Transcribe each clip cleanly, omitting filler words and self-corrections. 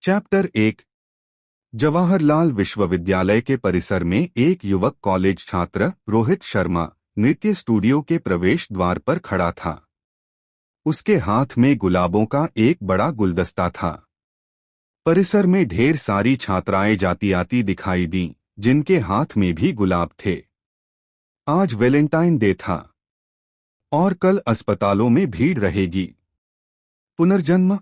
Chapter 1। Jawaharlal विश्वविद्यालय के परिसर में एक युवक कॉलेज छात्र रोहित शर्मा नृत्य स्टूडियो के प्रवेश द्वार पर खड़ा था। उसके हाथ में गुलाबों का एक बड़ा गुलदस्ता था। परिसर में ढेर सारी छात्राएं जाती आती दिखाई दीं, जिनके हाथ में भी गुलाब थे। आज वैलेंटाइन डे था और कल अस्पतालों में भीड़ रहेगी। पुनर्जन्म?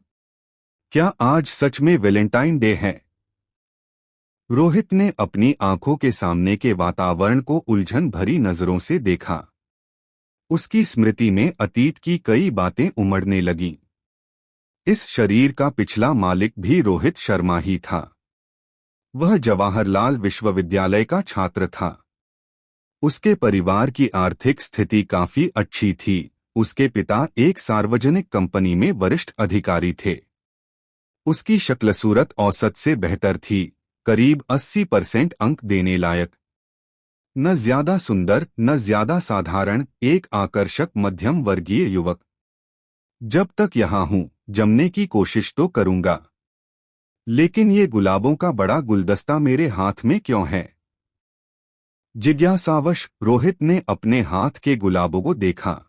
क्या आज सच में वैलेंटाइन डे है? रोहित ने अपनी आंखों के सामने के वातावरण को उलझन भरी नजरों से देखा। उसकी स्मृति में अतीत की कई बातें उमड़ने लगीं। इस शरीर का पिछला मालिक भी रोहित शर्मा ही था। वह जवाहरलाल विश्वविद्यालय का छात्र था। उसके परिवार की आर्थिक स्थिति काफी अच्छी थी। उसके पिता एक सार्वजनिक कंपनी में वरिष्ठ अधिकारी थे। उसकी शक्ल सूरत औसत से बेहतर थी, करीब 80% अंक देने लायक। न ज्यादा सुंदर न ज्यादा साधारण, एक आकर्षक मध्यम वर्गीय युवक। जब तक यहां हूं, जमने की कोशिश तो करूंगा, लेकिन ये गुलाबों का बड़ा गुलदस्ता मेरे हाथ में क्यों है? जिज्ञासावश रोहित ने अपने हाथ के गुलाबों को देखा।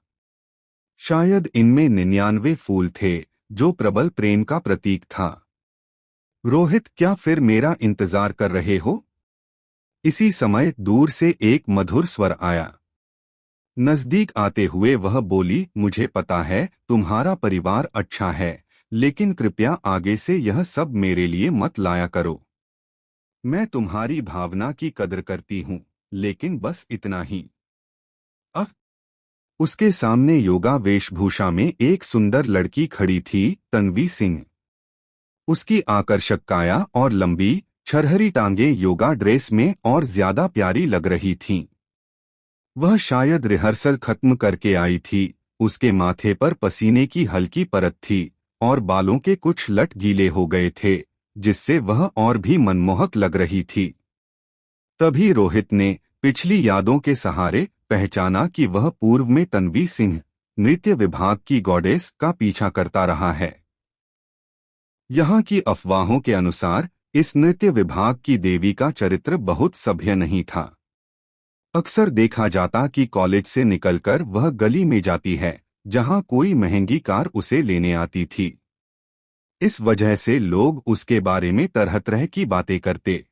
शायद इनमें 99 फूल थे, जो प्रबल प्रेम का प्रतीक था। रोहित, क्या फिर मेरा इंतजार कर रहे हो? इसी समय दूर से एक मधुर स्वर आया। नजदीक आते हुए वह बोली, मुझे पता है तुम्हारा परिवार अच्छा है, लेकिन कृपया आगे से यह सब मेरे लिए मत लाया करो। मैं तुम्हारी भावना की कदर करती हूँ, लेकिन बस इतना ही। अब उसके सामने योगा वेशभूषा में एक सुंदर लड़की खड़ी थी, तन्वी सिंह। उसकी आकर्षक काया और लंबी छरहरी टांगें योगा ड्रेस में और ज्यादा प्यारी लग रही थीं। वह शायद रिहर्सल खत्म करके आई थी। उसके माथे पर पसीने की हल्की परत थी और बालों के कुछ लट गीले हो गए थे, जिससे वह और भी मनमोहक लग रही थी। तभी रोहित ने पिछली यादों के सहारे पहचाना कि वह पूर्व में तन्वी सिंह, नृत्य विभाग की गॉडेस का पीछा करता रहा है। यहाँ की अफवाहों के अनुसार इस नृत्य विभाग की देवी का चरित्र बहुत सभ्य नहीं था। अक्सर देखा जाता कि कॉलेज से निकलकर वह गली में जाती है, जहाँ कोई महंगी कार उसे लेने आती थी। इस वजह से लोग उसके बारे में तरह तरह की बातें करते।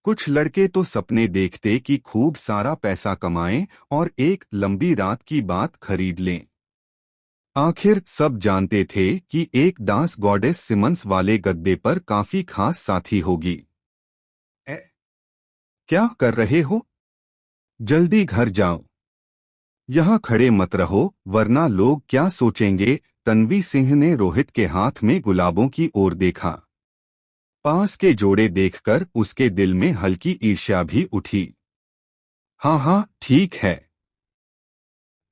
कुछ लड़के तो सपने देखते कि खूब सारा पैसा कमाएं और एक लंबी रात की बात खरीद लें। आखिर सब जानते थे कि एक डांस गॉडेस सिमंस वाले गद्दे पर काफी खास साथी होगी। क्या कर रहे हो? जल्दी घर जाओ, यहाँ खड़े मत रहो, वरना लोग क्या सोचेंगे? तन्वी सिंह ने रोहित के हाथ में गुलाबों की ओर देखा। पास के जोड़े देखकर उसके दिल में हल्की ईर्ष्या भी उठी। हाँ हाँ, ठीक है,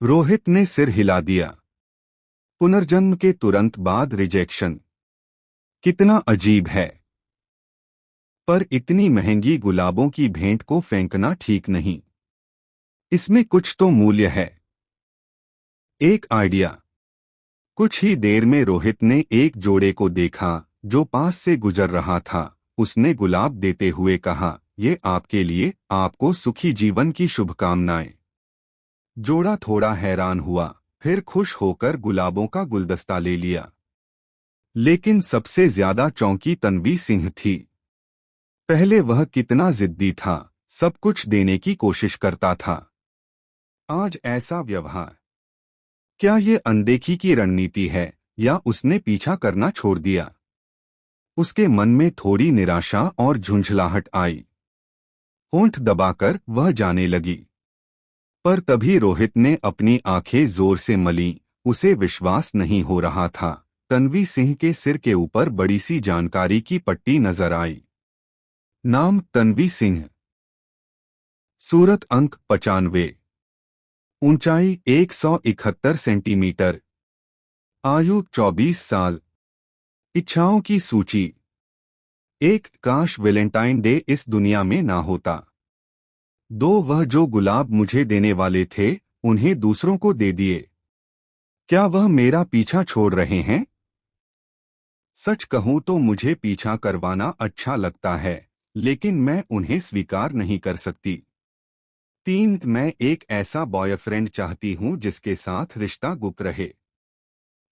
रोहित ने सिर हिला दिया। पुनर्जन्म के तुरंत बाद रिजेक्शन, कितना अजीब है। पर इतनी महंगी गुलाबों की भेंट को फेंकना ठीक नहीं। इसमें कुछ तो मूल्य है। एक आइडिया। कुछ ही देर में रोहित ने एक जोड़े को देखा जो पास से गुजर रहा था। उसने गुलाब देते हुए कहा, ये आपके लिए, आपको सुखी जीवन की शुभकामनाएं। जोड़ा थोड़ा हैरान हुआ, फिर खुश होकर गुलाबों का गुलदस्ता ले लिया। लेकिन सबसे ज्यादा चौंकी तन्वी सिंह थी। पहले वह कितना जिद्दी था, सब कुछ देने की कोशिश करता था। आज ऐसा व्यवहार। क्या ये अनदेखी की रणनीति है या उसने पीछा करना छोड़ दिया? उसके मन में थोड़ी निराशा और झुंझलाहट आई। होंठ दबाकर वह जाने लगी। पर तभी रोहित ने अपनी आंखें जोर से मलीं। उसे विश्वास नहीं हो रहा था। तन्वी सिंह के सिर के ऊपर बड़ी सी जानकारी की पट्टी नजर आई। नाम तन्वी सिंह। सूरत अंक 95। ऊंचाई 171 सेंटीमीटर। आयु 24 साल। इच्छाओं की सूची। एक, काश वैलेंटाइन डे इस दुनिया में ना होता। 2, वह जो गुलाब मुझे देने वाले थे, उन्हें दूसरों को दे दिए। क्या वह मेरा पीछा छोड़ रहे हैं? सच कहूं तो मुझे पीछा करवाना अच्छा लगता है, लेकिन मैं उन्हें स्वीकार नहीं कर सकती। 3 मैं एक ऐसा बॉयफ्रेंड चाहती हूं जिसके साथ रिश्ता गुप्त रहे।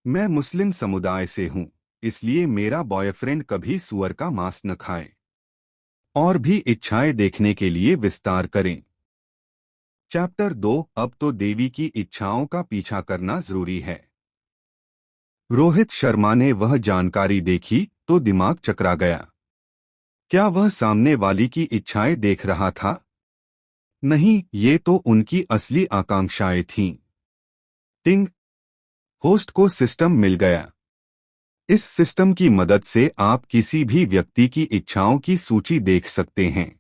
मैं मुस्लिम समुदाय से हूं, इसलिए मेरा बॉयफ्रेंड कभी सुअर का मांस न खाए। और भी इच्छाएं देखने के लिए विस्तार करें। चैप्टर 2 अब तो देवी की इच्छाओं का पीछा करना जरूरी है। रोहित शर्मा ने वह जानकारी देखी तो दिमाग चकरा गया। क्या वह सामने वाली की इच्छाएं देख रहा था? नहीं, ये तो उनकी असली आकांक्षाएं थीं। टिंग! होस्ट को सिस्टम मिल गया। इस सिस्टम की मदद से आप किसी भी व्यक्ति की इच्छाओं की सूची देख सकते हैं।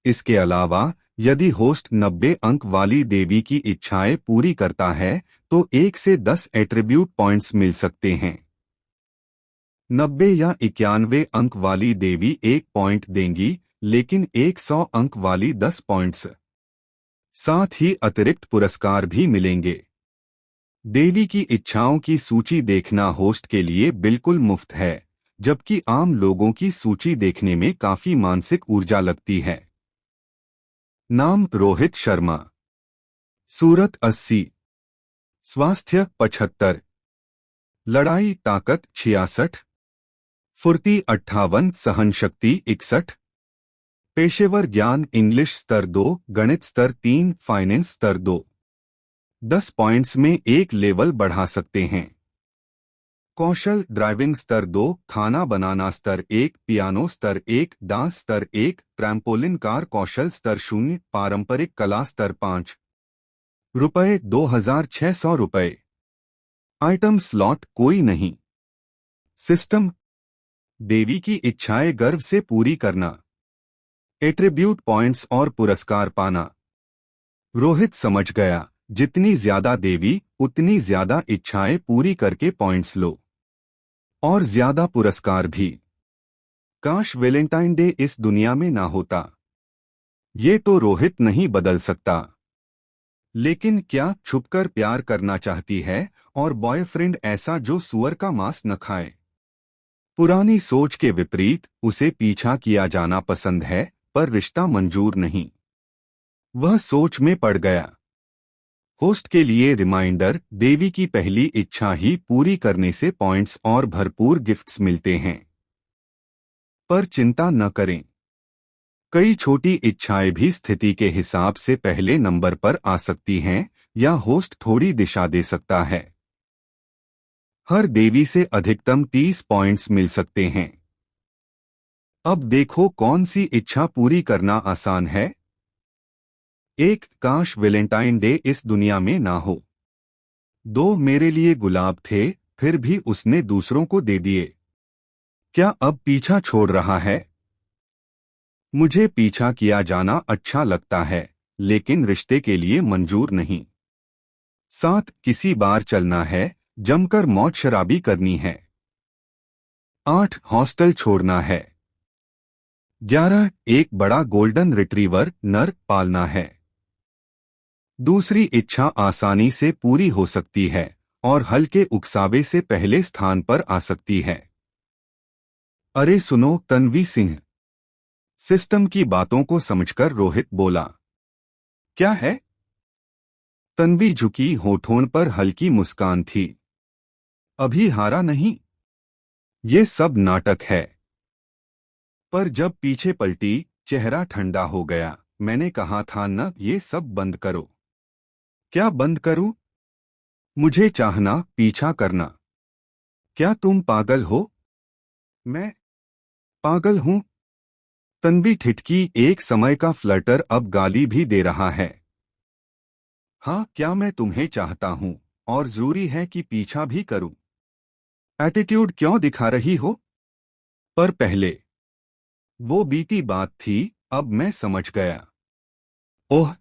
इसके अलावा यदि होस्ट 90 अंक वाली देवी की इच्छाएं पूरी करता है तो 1 से 10 एट्रीब्यूट पॉइंट्स मिल सकते हैं। 90 या 91 अंक वाली देवी 1 पॉइंट देंगी, लेकिन 100 अंक वाली 10 पॉइंट्स। साथ ही अतिरिक्त पुरस्कार भी मिलेंगे। देवी की इच्छाओं की सूची देखना होस्ट के लिए बिल्कुल मुफ्त है, जबकि आम लोगों की सूची देखने में काफी मानसिक ऊर्जा लगती है। नाम रोहित शर्मा। सूरत 80। स्वास्थ्य 75। लड़ाई ताकत 66। फुर्ती 58। सहनशक्ति 61। पेशेवर ज्ञान इंग्लिश स्तर 2, गणित स्तर 3, फाइनेंस स्तर 2। 10 पॉइंट्स में एक लेवल बढ़ा सकते हैं। कौशल ड्राइविंग स्तर 2, खाना बनाना स्तर 1, पियानो स्तर 1, डांस स्तर 1, ट्रैम्पोलिन कार कौशल स्तर 0, पारंपरिक कला स्तर 5। रुपए 2600 रुपए। आइटम स्लॉट कोई नहीं। सिस्टम देवी की इच्छाएं गर्व से पूरी करना। एट्रीब्यूट पॉइंट्स और पुरस्कार पाना। रोहित समझ गया, जितनी ज्यादा देवी उतनी ज्यादा इच्छाएं पूरी करके पॉइंट्स लो और ज्यादा पुरस्कार भी। काश वैलेंटाइन डे इस दुनिया में ना होता। ये तो रोहित नहीं बदल सकता, लेकिन क्या छुपकर प्यार करना चाहती है और बॉयफ्रेंड ऐसा जो सुअर का मांस न खाए। पुरानी सोच के विपरीत उसे पीछा किया जाना पसंद है, पर रिश्ता मंजूर नहीं। वह सोच में पड़ गया। होस्ट के लिए रिमाइंडर, देवी की पहली इच्छा ही पूरी करने से पॉइंट्स और भरपूर गिफ्ट्स मिलते हैं। पर चिंता न करें, कई छोटी इच्छाएं भी स्थिति के हिसाब से पहले नंबर पर आ सकती हैं या होस्ट थोड़ी दिशा दे सकता है। हर देवी से अधिकतम 30 पॉइंट्स मिल सकते हैं। अब देखो कौन सी इच्छा पूरी करना आसान है। 1 काश वैलेंटाइन डे इस दुनिया में ना हो। 2 मेरे लिए गुलाब थे, फिर भी उसने दूसरों को दे दिए। क्या अब पीछा छोड़ रहा है? मुझे पीछा किया जाना अच्छा लगता है, लेकिन रिश्ते के लिए मंजूर नहीं। 7 किसी बार चलना है, जमकर मौज शराबी करनी है। 8 हॉस्टल छोड़ना है। 11 एक बड़ा गोल्डन रिट्रीवर नर पालना है। दूसरी इच्छा आसानी से पूरी हो सकती है और हल्के उकसावे से पहले स्थान पर आ सकती है। अरे सुनो तन्वी सिंह। सिस्टम की बातों को समझकर रोहित बोला। क्या है? तन्वी झुकी, होठों पर हल्की मुस्कान थी। अभी हारा नहीं, ये सब नाटक है। पर जब पीछे पलटी, चेहरा ठंडा हो गया। मैंने कहा था न, ये सब बंद करो। क्या बंद करूं? मुझे चाहना, पीछा करना। क्या तुम पागल हो? मैं पागल हूं? तन्वी ठिठकी, एक समय का फ्लर्टर अब गाली भी दे रहा है। हाँ, क्या मैं तुम्हें चाहता हूं और जरूरी है कि पीछा भी करूं। एटीट्यूड क्यों दिखा रही हो? पर पहले वो बीती बात थी, अब मैं समझ गया। ओह!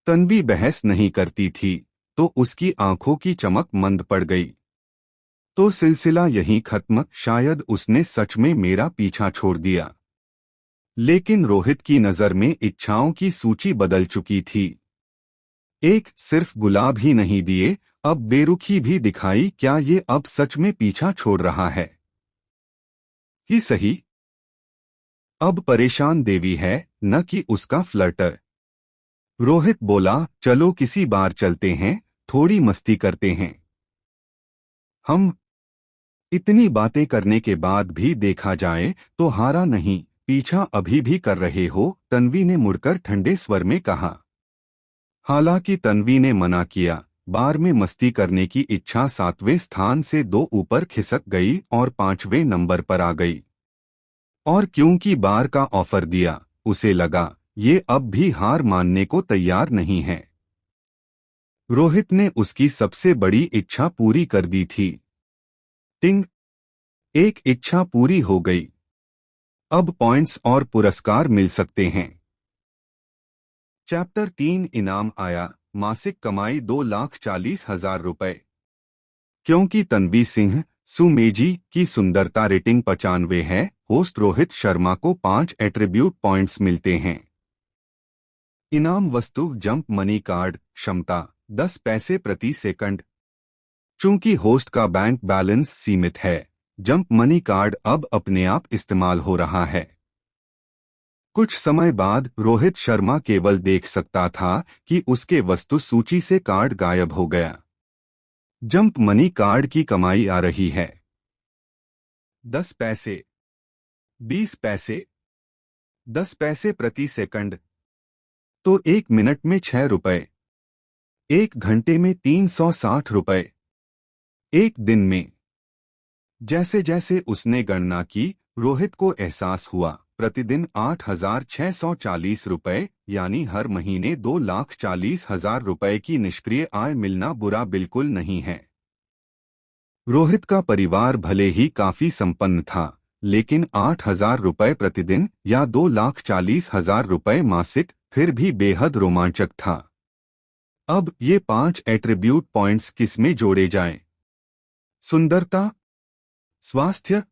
तन्वी बहस नहीं करती थी, तो उसकी आंखों की चमक मंद पड़ गई। तो सिलसिला यहीं खत्म, शायद उसने सच में मेरा पीछा छोड़ दिया। लेकिन रोहित की नजर में इच्छाओं की सूची बदल चुकी थी। एक सिर्फ गुलाब ही नहीं दिए, अब बेरुखी भी दिखाई। क्या ये अब सच में पीछा छोड़ रहा है? ही सही, अब परेशान देवी है, न कि उसका फ्लर्टर। रोहित बोला, चलो किसी बार चलते हैं, थोड़ी मस्ती करते हैं। हम इतनी बातें करने के बाद भी देखा जाए तो हारा नहीं, पीछा अभी भी कर रहे हो? तन्वी ने मुड़कर ठंडे स्वर में कहा। हालांकि तन्वी ने मना किया, बार में मस्ती करने की इच्छा 7वें स्थान से 2 ऊपर खिसक गई और 5वें नंबर पर आ गई। और क्योंकि बार का ऑफर दिया, उसे लगा ये अब भी हार मानने को तैयार नहीं है। रोहित ने उसकी सबसे बड़ी इच्छा पूरी कर दी थी। टिंग, एक इच्छा पूरी हो गई। अब पॉइंट्स और पुरस्कार मिल सकते हैं। चैप्टर 3 इनाम आया, मासिक कमाई 2,40,000 रुपए। क्योंकि तन्वी सिंह सुमेजी की सुंदरता रेटिंग 95 है, होस्ट रोहित शर्मा को 5 एट्रीब्यूट पॉइंट्स मिलते हैं। इनाम वस्तु जंप मनी कार्ड, क्षमता 10 पैसे प्रति सेकंड। चूंकि होस्ट का बैंक बैलेंस सीमित है, जंप मनी कार्ड अब अपने आप इस्तेमाल हो रहा है। कुछ समय बाद रोहित शर्मा केवल देख सकता था कि उसके वस्तु सूची से कार्ड गायब हो गया। जंप मनी कार्ड की कमाई आ रही है 10 पैसे, 20 पैसे, 10 पैसे प्रति सेकंड, तो 1 मिनट में 6 रुपए, 1 घंटे में 360 रुपए, 1 दिन में। जैसे जैसे उसने गणना की, रोहित को एहसास हुआ प्रतिदिन 8,640 रुपए, यानी हर महीने 2,40,000 रुपए की निष्क्रिय आय मिलना बुरा बिल्कुल नहीं है। रोहित का परिवार भले ही काफी संपन्न था, लेकिन 8,000 रुपए प्रतिदिन या 2,40,000 रुपए मासिक फिर भी बेहद रोमांचक था। अब ये 5 एट्रीब्यूट पॉइंट्स किसमें जोड़े जाएं? सुंदरता, स्वास्थ्य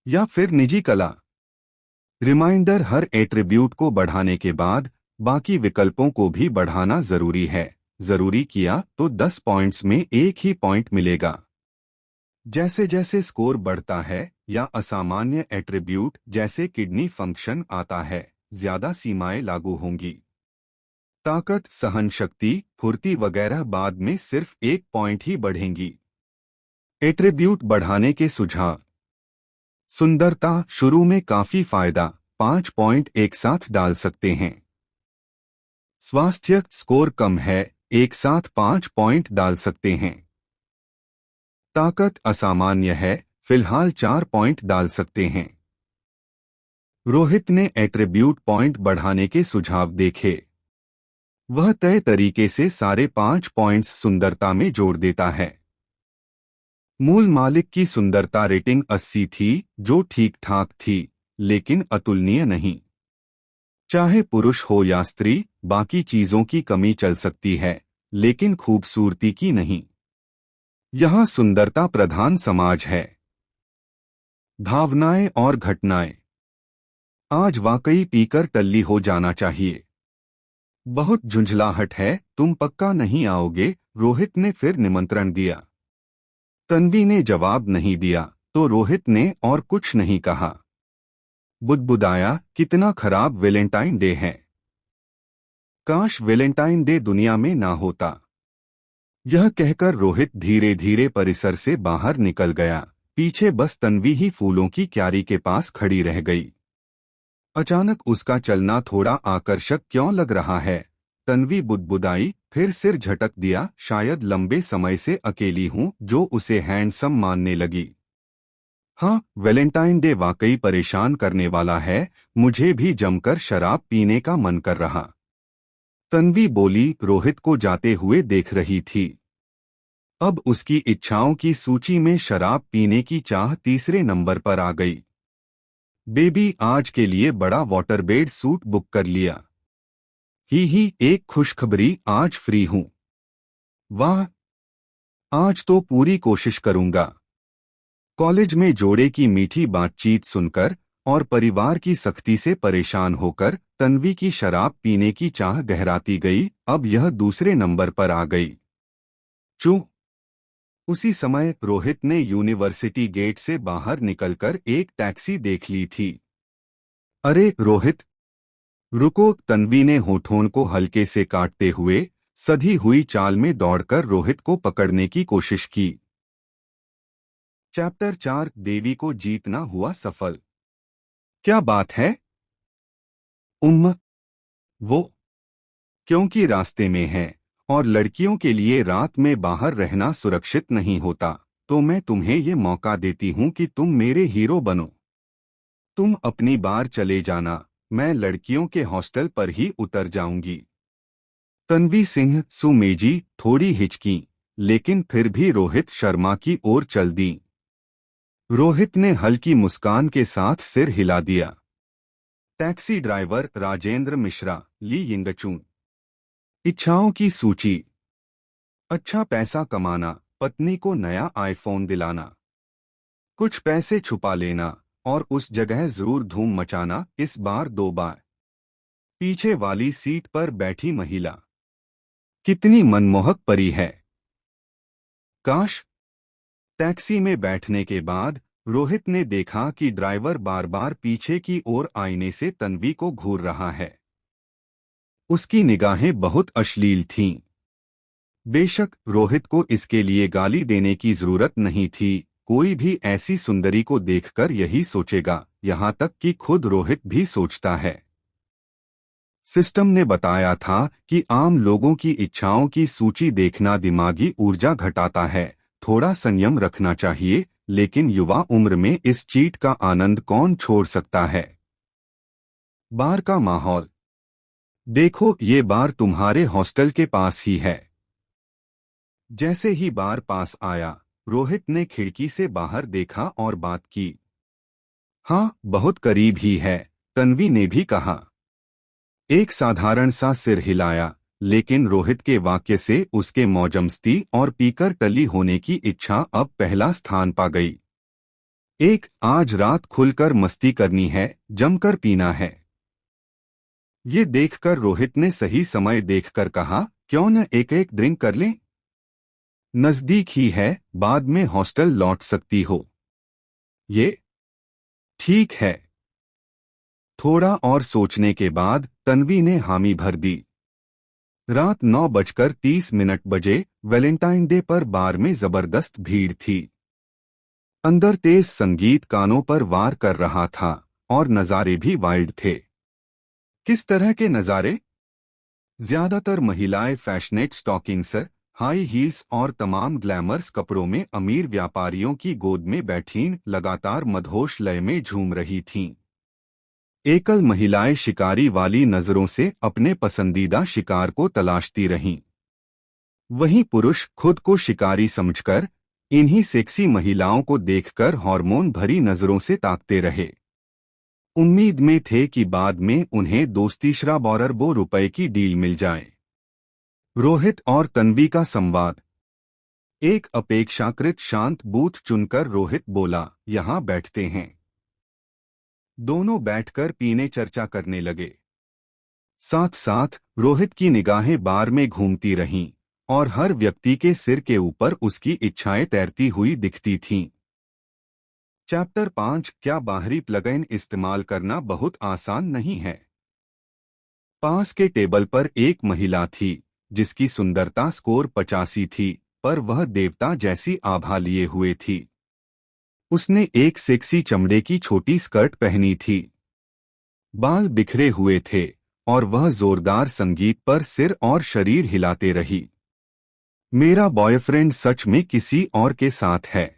या फिर निजी कला? रिमाइंडर, हर एट्रीब्यूट को बढ़ाने के बाद बाकी विकल्पों को भी बढ़ाना जरूरी है। जरूरी किया तो 10 पॉइंट्स में एक ही पॉइंट मिलेगा। जैसे जैसे स्कोर बढ़ता है या असामान्य एट्रीब्यूट जैसे किडनी फंक्शन आता है, ज्यादा सीमाएं लागू होंगी। ताकत, सहन शक्ति, फुर्ती वगैरह बाद में सिर्फ 1 पॉइंट ही बढ़ेंगी। एट्रीब्यूट बढ़ाने के सुझाव। सुंदरता, शुरू में काफी फायदा, 5 पॉइंट एक साथ डाल सकते हैं। स्वास्थ्य, स्कोर कम है, एक साथ 5 पॉइंट डाल सकते हैं। ताकत, असामान्य है, फिलहाल 4 पॉइंट डाल सकते हैं। रोहित ने एट्रीब्यूट पॉइंट बढ़ाने के सुझाव देखे। वह तय तरीके से सारे 5 पॉइंट्स सुंदरता में जोड़ देता है। मूल मालिक की सुंदरता रेटिंग 80 थी, जो ठीक ठाक थी, लेकिन अतुलनीय नहीं। चाहे पुरुष हो या स्त्री, बाकी चीजों की कमी चल सकती है, लेकिन खूबसूरती की नहीं। यहाँ सुंदरता प्रधान समाज है। भावनाएं और घटनाएं। आज वाकई पीकर टल्ली हो जाना चाहिए। बहुत झुंझलाहट है, तुम पक्का नहीं आओगे? रोहित ने फिर निमंत्रण दिया। तन्वी ने जवाब नहीं दिया तो रोहित ने और कुछ नहीं कहा। बुदबुदाया, कितना खराब वैलेंटाइन डे है। काश वैलेंटाइन डे दुनिया में ना होता। यह कहकर रोहित धीरे धीरे परिसर से बाहर निकल गया। पीछे बस तन्वी ही फूलों की क्यारी के पास खड़ी रह गई। अचानक उसका चलना थोड़ा आकर्षक क्यों लग रहा है? तन्वी बुदबुदाई, फिर सिर झटक दिया। शायद लंबे समय से अकेली हूँ जो उसे हैंडसम मानने लगी। हाँ, वैलेंटाइन डे वाकई परेशान करने वाला है। मुझे भी जमकर शराब पीने का मन कर रहा। तन्वी बोली, रोहित को जाते हुए देख रही थी। अब उसकी इच्छाओं की सूची में शराब पीने की चाह तीसरे नंबर पर आ गई। बेबी, आज के लिए बड़ा वाटरबेड सूट बुक कर लिया। ही, एक खुशखबरी, आज फ्री हूँ। वाह, आज तो पूरी कोशिश करूंगा। कॉलेज में जोड़े की मीठी बातचीत सुनकर और परिवार की सख्ती से परेशान होकर तन्वी की शराब पीने की चाह गहराती गई। अब यह दूसरे नंबर पर आ गई। चूं। उसी समय रोहित ने यूनिवर्सिटी गेट से बाहर निकलकर एक टैक्सी देख ली थी। अरे रोहित, रुको! तन्वी ने होठों को हल्के से काटते हुए सधी हुई चाल में दौड़कर रोहित को पकड़ने की कोशिश की। चैप्टर 4 देवी को जीतना हुआ सफल। क्या बात है उम्म? वो क्योंकि रास्ते में है और लड़कियों के लिए रात में बाहर रहना सुरक्षित नहीं होता, तो मैं तुम्हें ये मौका देती हूँ कि तुम मेरे हीरो बनो। तुम अपनी बार चले जाना, मैं लड़कियों के हॉस्टल पर ही उतर जाऊंगी। तन्वी सिंह सुमेजी थोड़ी हिचकी, लेकिन फिर भी रोहित शर्मा की ओर चल दी। रोहित ने हल्की मुस्कान के साथ सिर हिला दिया। टैक्सी ड्राइवर राजेंद्र मिश्रा, ली यिंगचून। इच्छाओं की सूची। अच्छा पैसा कमाना, पत्नी को नया आईफोन दिलाना, कुछ पैसे छुपा लेना और उस जगह जरूर धूम मचाना, इस बार 2 बार। पीछे वाली सीट पर बैठी महिला कितनी मनमोहक परी है। काश! टैक्सी में बैठने के बाद रोहित ने देखा कि ड्राइवर बार बार पीछे की ओर आईने से तन्वी को घूर रहा है। उसकी निगाहें बहुत अश्लील थीं। बेशक रोहित को इसके लिए गाली देने की जरूरत नहीं थी। कोई भी ऐसी सुंदरी को देखकर यही सोचेगा, यहाँ तक कि खुद रोहित भी सोचता है। सिस्टम ने बताया था कि आम लोगों की इच्छाओं की सूची देखना दिमागी ऊर्जा घटाता है, थोड़ा संयम रखना चाहिए, लेकिन युवा उम्र में इस चीट का आनंद कौन छोड़ सकता है। बार का माहौल देखो, ये बार तुम्हारे हॉस्टल के पास ही है। जैसे ही बार पास आया, रोहित ने खिड़की से बाहर देखा और बात की। हाँ, बहुत करीब ही है, तन्वी ने भी कहा। एक साधारण सा सिर हिलाया, लेकिन रोहित के वाक्य से उसके मौजमस्ती और पीकर टली होने की इच्छा अब पहला स्थान पा गई। आज रात खुलकर मस्ती करनी है, जमकर पीना है। ये देखकर रोहित ने सही समय देखकर कहा, क्यों न एक एक ड्रिंक कर लें? नजदीक ही है, बाद में हॉस्टल लौट सकती हो। ये ठीक है। थोड़ा और सोचने के बाद तन्वी ने हामी भर दी। रात 9:30 बजे वैलेंटाइन डे पर बार में जबरदस्त भीड़ थी। अंदर तेज संगीत कानों पर वार कर रहा था और नज़ारे भी वाइल्ड थे। किस तरह के नज़ारे? ज्यादातर महिलाएं फैशनेट स्टॉकिंग्स, हाई हील्स और तमाम ग्लैमर्स कपड़ों में अमीर व्यापारियों की गोद में बैठीं लगातार मदहोश लय में झूम रही थीं। एकल महिलाएं शिकारी वाली नजरों से अपने पसंदीदा शिकार को तलाशती रहीं। वहीं पुरुष खुद को शिकारी समझकर इन्हीं सेक्सी महिलाओं को देखकर हार्मोन भरी नजरों से ताकते रहे। उम्मीद में थे कि बाद में उन्हें ₹2,300 की डील मिल जाए। रोहित और तन्वी का संवाद। एक अपेक्षाकृत शांत बूथ चुनकर रोहित बोला, यहाँ बैठते हैं। दोनों बैठकर पीने चर्चा करने लगे। साथ साथ रोहित की निगाहें बार में घूमती रहीं और हर व्यक्ति के सिर के ऊपर उसकी इच्छाएं तैरती हुई दिखती थीं। चैप्टर 5 क्या बाहरी प्लगइन इस्तेमाल करना बहुत आसान नहीं है। पास के टेबल पर एक महिला थी जिसकी सुंदरता स्कोर 85 थी, पर वह देवता जैसी आभा लिए हुए थी। उसने एक सेक्सी चमड़े की छोटी स्कर्ट पहनी थी। बाल बिखरे हुए थे और वह जोरदार संगीत पर सिर और शरीर हिलाते रही। मेरा बॉयफ्रेंड सच में किसी और के साथ है।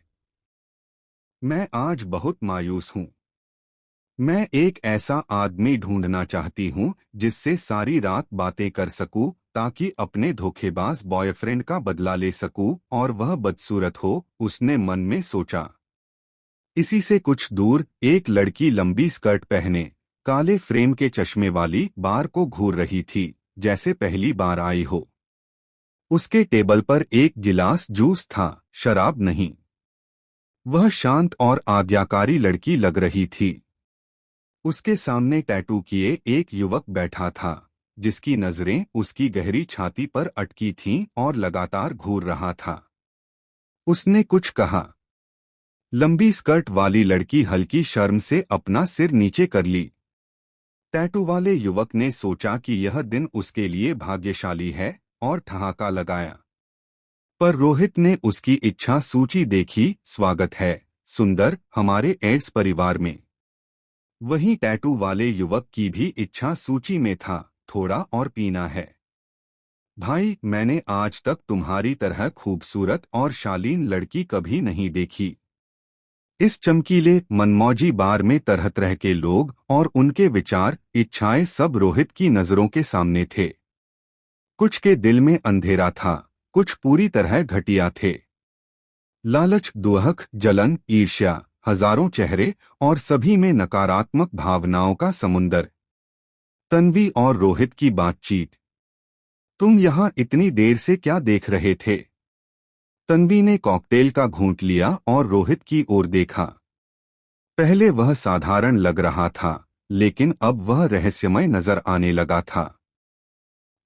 मैं आज बहुत मायूस हूँ। मैं एक ऐसा आदमी ढूंढना चाहती हूँ जिससे सारी रात बातें कर सकूं, ताकि अपने धोखेबाज बॉयफ्रेंड का बदला ले सकूं और वह बदसूरत हो, उसने मन में सोचा। इसी से कुछ दूर एक लड़की लंबी स्कर्ट पहने, काले फ्रेम के चश्मे वाली बार को घूर रही थी, जैसे पहली बार आई हो। उसके टेबल पर एक गिलास जूस था, शराब नहीं। वह शांत और आज्ञाकारी लड़की लग रही थी। उसके सामने टैटू किए एक युवक बैठा था, जिसकी नजरें उसकी गहरी छाती पर अटकी थीं और लगातार घूर रहा था। उसने कुछ कहा। लंबी स्कर्ट वाली लड़की हल्की शर्म से अपना सिर नीचे कर ली। टैटू वाले युवक ने सोचा कि यह दिन उसके लिए भाग्यशाली है और ठहाका लगाया। पर रोहित ने उसकी इच्छा सूची देखी। स्वागत है सुंदर, हमारे एड्स परिवार में। वहीं टैटू वाले युवक की भी इच्छा सूची में था, थोड़ा और पीना है। भाई, मैंने आज तक तुम्हारी तरह खूबसूरत और शालीन लड़की कभी नहीं देखी। इस चमकीले मनमौजी बार में तरह तरह के लोग और उनके विचार, इच्छाएं सब रोहित की नजरों के सामने थे। कुछ के दिल में अंधेरा था, कुछ पूरी तरह घटिया थे। लालच, दुहक, जलन, ईर्ष्या, हजारों चेहरे और सभी में नकारात्मक भावनाओं का समुंदर। तन्वी और रोहित की बातचीत। तुम यहाँ इतनी देर से क्या देख रहे थे? तन्वी ने कॉकटेल का घूंट लिया और रोहित की ओर देखा। पहले वह साधारण लग रहा था, लेकिन अब वह रहस्यमय नजर आने लगा था।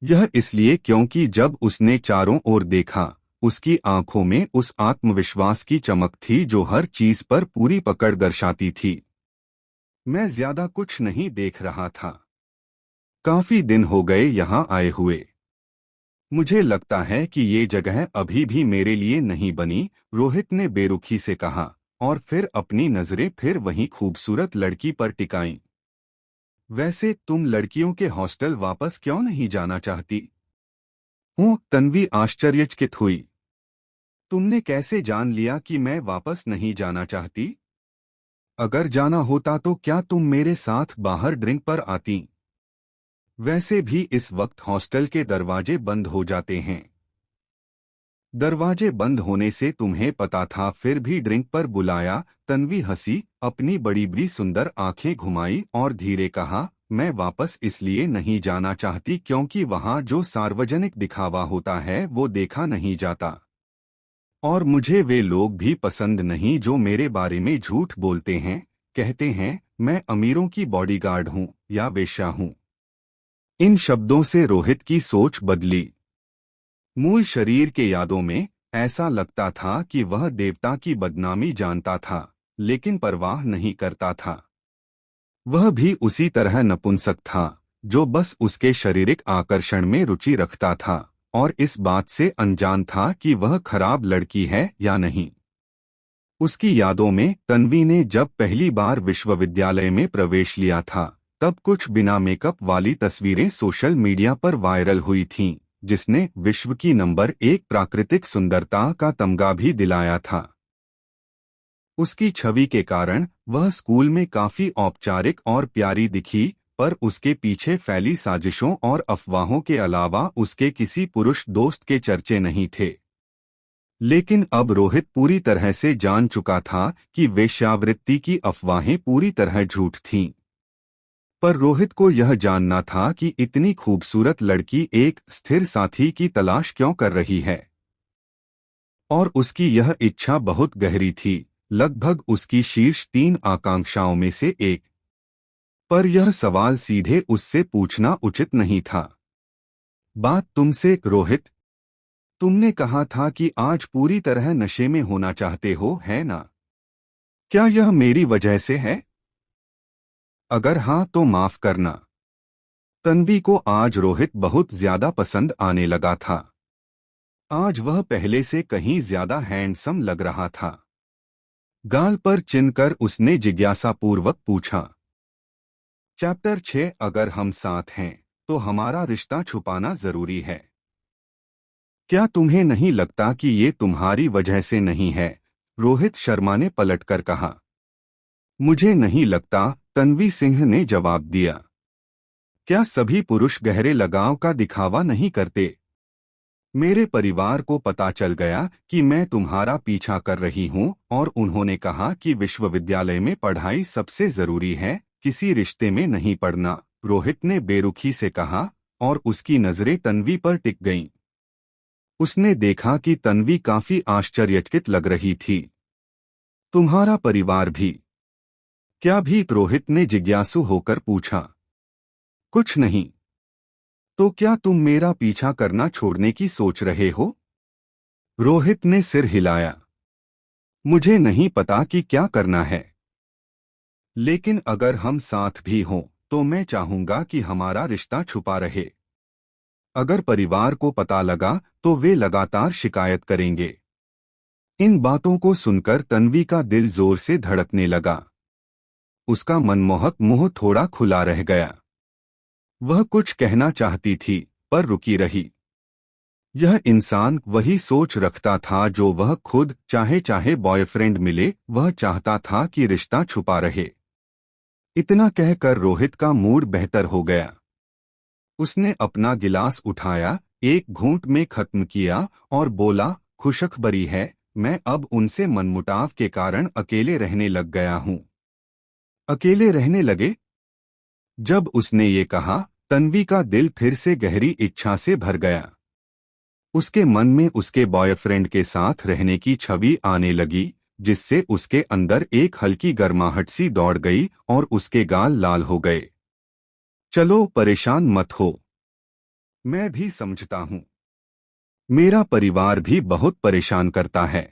यह इसलिए क्योंकि जब उसने चारों ओर देखा, उसकी आंखों में उस आत्मविश्वास की चमक थी जो हर चीज पर पूरी पकड़ दर्शाती थी। मैं ज्यादा कुछ नहीं देख रहा था। काफी दिन हो गए यहाँ आए हुए। मुझे लगता है कि ये जगह अभी भी मेरे लिए नहीं बनी, रोहित ने बेरुखी से कहा, और फिर अपनी नजरें फिर वहीं खूबसूरत लड़की पर टिकाईं। वैसे तुम लड़कियों के हॉस्टल वापस क्यों नहीं जाना चाहती? हूँ, तन्वी आश्चर्यचकित हुई। तुमने कैसे जान लिया कि मैं वापस नहीं जाना चाहती? अगर जाना होता तो क्या तुम मेरे साथ बाहर ड्रिंक पर आती? वैसे भी इस वक्त हॉस्टल के दरवाजे बंद हो जाते हैं। दरवाजे बंद होने से तुम्हें पता था, फिर भी ड्रिंक पर बुलाया। तन्वी हंसी, अपनी बड़ी बड़ी सुंदर आंखें घुमाई और धीरे कहा, मैं वापस इसलिए नहीं जाना चाहती क्योंकि वहाँ जो सार्वजनिक दिखावा होता है वो देखा नहीं जाता। और मुझे वे लोग भी पसंद नहीं जो मेरे बारे में झूठ बोलते हैं, कहते हैं मैं अमीरों की बॉडीगार्ड हूँ या वेश्या हूँ। इन शब्दों से रोहित की सोच बदली। मूल शरीर के यादों में ऐसा लगता था कि वह देवता की बदनामी जानता था, लेकिन परवाह नहीं करता था। वह भी उसी तरह नपुंसक था, जो बस उसके शारीरिक आकर्षण में रुचि रखता था, और इस बात से अनजान था कि वह खराब लड़की है या नहीं। उसकी यादों में तन्वी ने जब पहली बार विश्वविद्यालय में प्रवेश लिया था, तब कुछ बिना मेकअप वाली तस्वीरें सोशल मीडिया पर वायरल हुई थीं, जिसने विश्व की नंबर 1 प्राकृतिक सुंदरता का तमगा भी दिलाया था। उसकी छवि के कारण वह स्कूल में काफी औपचारिक और प्यारी दिखी, पर उसके पीछे फैली साजिशों और अफवाहों के अलावा उसके किसी पुरुष दोस्त के चर्चे नहीं थे। लेकिन अब रोहित पूरी तरह से जान चुका था कि वेश्यावृत्ति की अफवाहें पूरी तरह झूठ थीं। पर रोहित को यह जानना था कि इतनी खूबसूरत लड़की एक स्थिर साथी की तलाश क्यों कर रही है। और उसकी यह इच्छा बहुत गहरी थी, लगभग उसकी शीर्ष 3 आकांक्षाओं में से एक। पर यह सवाल सीधे उससे पूछना उचित नहीं था। बात तुमसे, रोहित। तुमने कहा था कि आज पूरी तरह नशे में होना चाहते हो, है ना? क्या यह मेरी वजह से है? अगर हाँ तो माफ करना। तन्वी को आज रोहित बहुत ज्यादा पसंद आने लगा था। आज वह पहले से कहीं ज्यादा हैंडसम लग रहा था। गाल पर चिन कर उसने जिज्ञासापूर्वक पूछा, चैप्टर 6, अगर हम साथ हैं तो हमारा रिश्ता छुपाना जरूरी है। क्या तुम्हें नहीं लगता कि ये तुम्हारी वजह से नहीं है? रोहित शर्मा ने पलटकर कहा। मुझे नहीं लगता, तन्वी सिंह ने जवाब दिया। क्या सभी पुरुष गहरे लगाव का दिखावा नहीं करते? मेरे परिवार को पता चल गया कि मैं तुम्हारा पीछा कर रही हूँ और उन्होंने कहा कि विश्वविद्यालय में पढ़ाई सबसे जरूरी है, किसी रिश्ते में नहीं पड़ना। रोहित ने बेरुखी से कहा, और उसकी नजरें तन्वी पर टिक गईं। उसने देखा कि तन्वी काफी आश्चर्यचकित लग रही थी। तुम्हारा परिवार भी? क्या भी? रोहित ने जिज्ञासु होकर पूछा। कुछ नहीं। तो क्या तुम मेरा पीछा करना छोड़ने की सोच रहे हो? रोहित ने सिर हिलाया। मुझे नहीं पता कि क्या करना है, लेकिन अगर हम साथ भी हों तो मैं चाहूंगा कि हमारा रिश्ता छुपा रहे। अगर परिवार को पता लगा तो वे लगातार शिकायत करेंगे। इन बातों को सुनकर तन्वी का दिल जोर से धड़कने लगा। उसका मनमोहक मुंह थोड़ा खुला रह गया। वह कुछ कहना चाहती थी पर रुकी रही। यह इंसान वही सोच रखता था जो वह खुद, चाहे चाहे बॉयफ्रेंड मिले, वह चाहता था कि रिश्ता छुपा रहे। इतना कहकर रोहित का मूड बेहतर हो गया। उसने अपना गिलास उठाया, एक घूंट में खत्म किया और बोला, खुशखबरी है, मैं अब उनसे मनमुटाव के कारण अकेले रहने लग गया हूँ। अकेले रहने लगे? जब उसने ये कहा, तन्वी का दिल फिर से गहरी इच्छा से भर गया। उसके मन में उसके बॉयफ्रेंड के साथ रहने की छवि आने लगी, जिससे उसके अंदर एक हल्की गर्माहट सी दौड़ गई और उसके गाल लाल हो गए। चलो, परेशान मत हो, मैं भी समझता हूँ। मेरा परिवार भी बहुत परेशान करता है।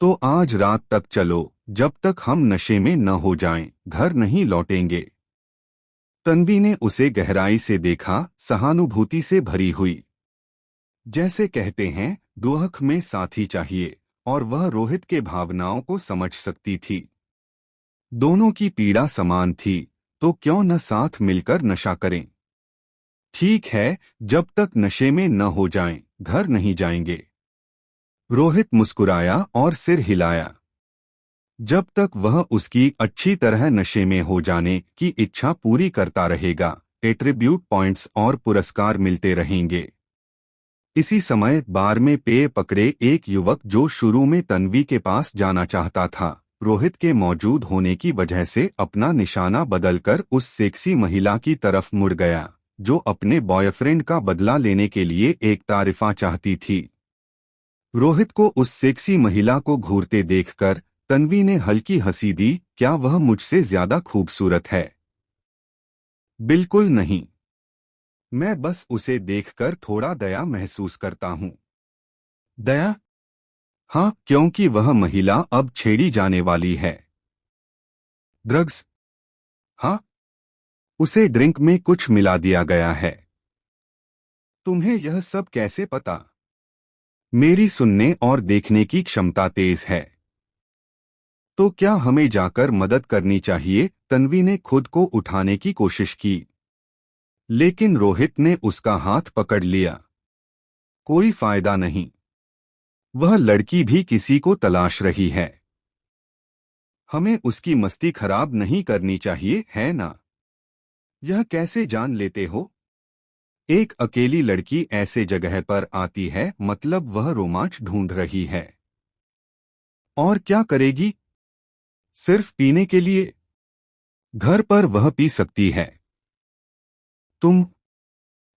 तो आज रात तक चलो, जब तक हम नशे में न हो जाएं, घर नहीं लौटेंगे। तन्वी ने उसे गहराई से देखा, सहानुभूति से भरी हुई। जैसे कहते हैं, दुख में साथी चाहिए, और वह रोहित के भावनाओं को समझ सकती थी। दोनों की पीड़ा समान थी, तो क्यों न साथ मिलकर नशा करें। ठीक है, जब तक नशे में न हो जाएं, घर नहीं जाएंगे। रोहित मुस्कुराया और सिर हिलाया। जब तक वह उसकी अच्छी तरह नशे में हो जाने की इच्छा पूरी करता रहेगा, एट्रीब्यूट पॉइंट्स और पुरस्कार मिलते रहेंगे। इसी समय बार में पेय पकड़े एक युवक जो शुरू में तन्वी के पास जाना चाहता था, रोहित के मौजूद होने की वजह से अपना निशाना बदलकर उस सेक्सी महिला की तरफ मुड़ गया, जो अपने बॉयफ्रेंड का बदला लेने के लिए एक तारीफा चाहती थी। रोहित को उस सेक्सी महिला को घूरते देखकर तन्वी ने हल्की हंसी दी। क्या वह मुझसे ज्यादा खूबसूरत है? बिल्कुल नहीं। मैं बस उसे देखकर थोड़ा दया महसूस करता हूँ। दया? हाँ, क्योंकि वह महिला अब छेड़ी जाने वाली है। ड्रग्स? हाँ, उसे ड्रिंक में कुछ मिला दिया गया है। तुम्हें यह सब कैसे पता? मेरी सुनने और देखने की क्षमता तेज है। तो क्या हमें जाकर मदद करनी चाहिए? तन्वी ने खुद को उठाने की कोशिश की, लेकिन रोहित ने उसका हाथ पकड़ लिया। कोई फायदा नहीं। वह लड़की भी किसी को तलाश रही है। हमें उसकी मस्ती खराब नहीं करनी चाहिए, है ना? यह कैसे जान लेते हो? एक अकेली लड़की ऐसे जगह पर आती है, मतलब वह रोमांच ढूंढ रही है। और क्या करेगी? सिर्फ पीने के लिए? घर पर वह पी सकती है। तुम?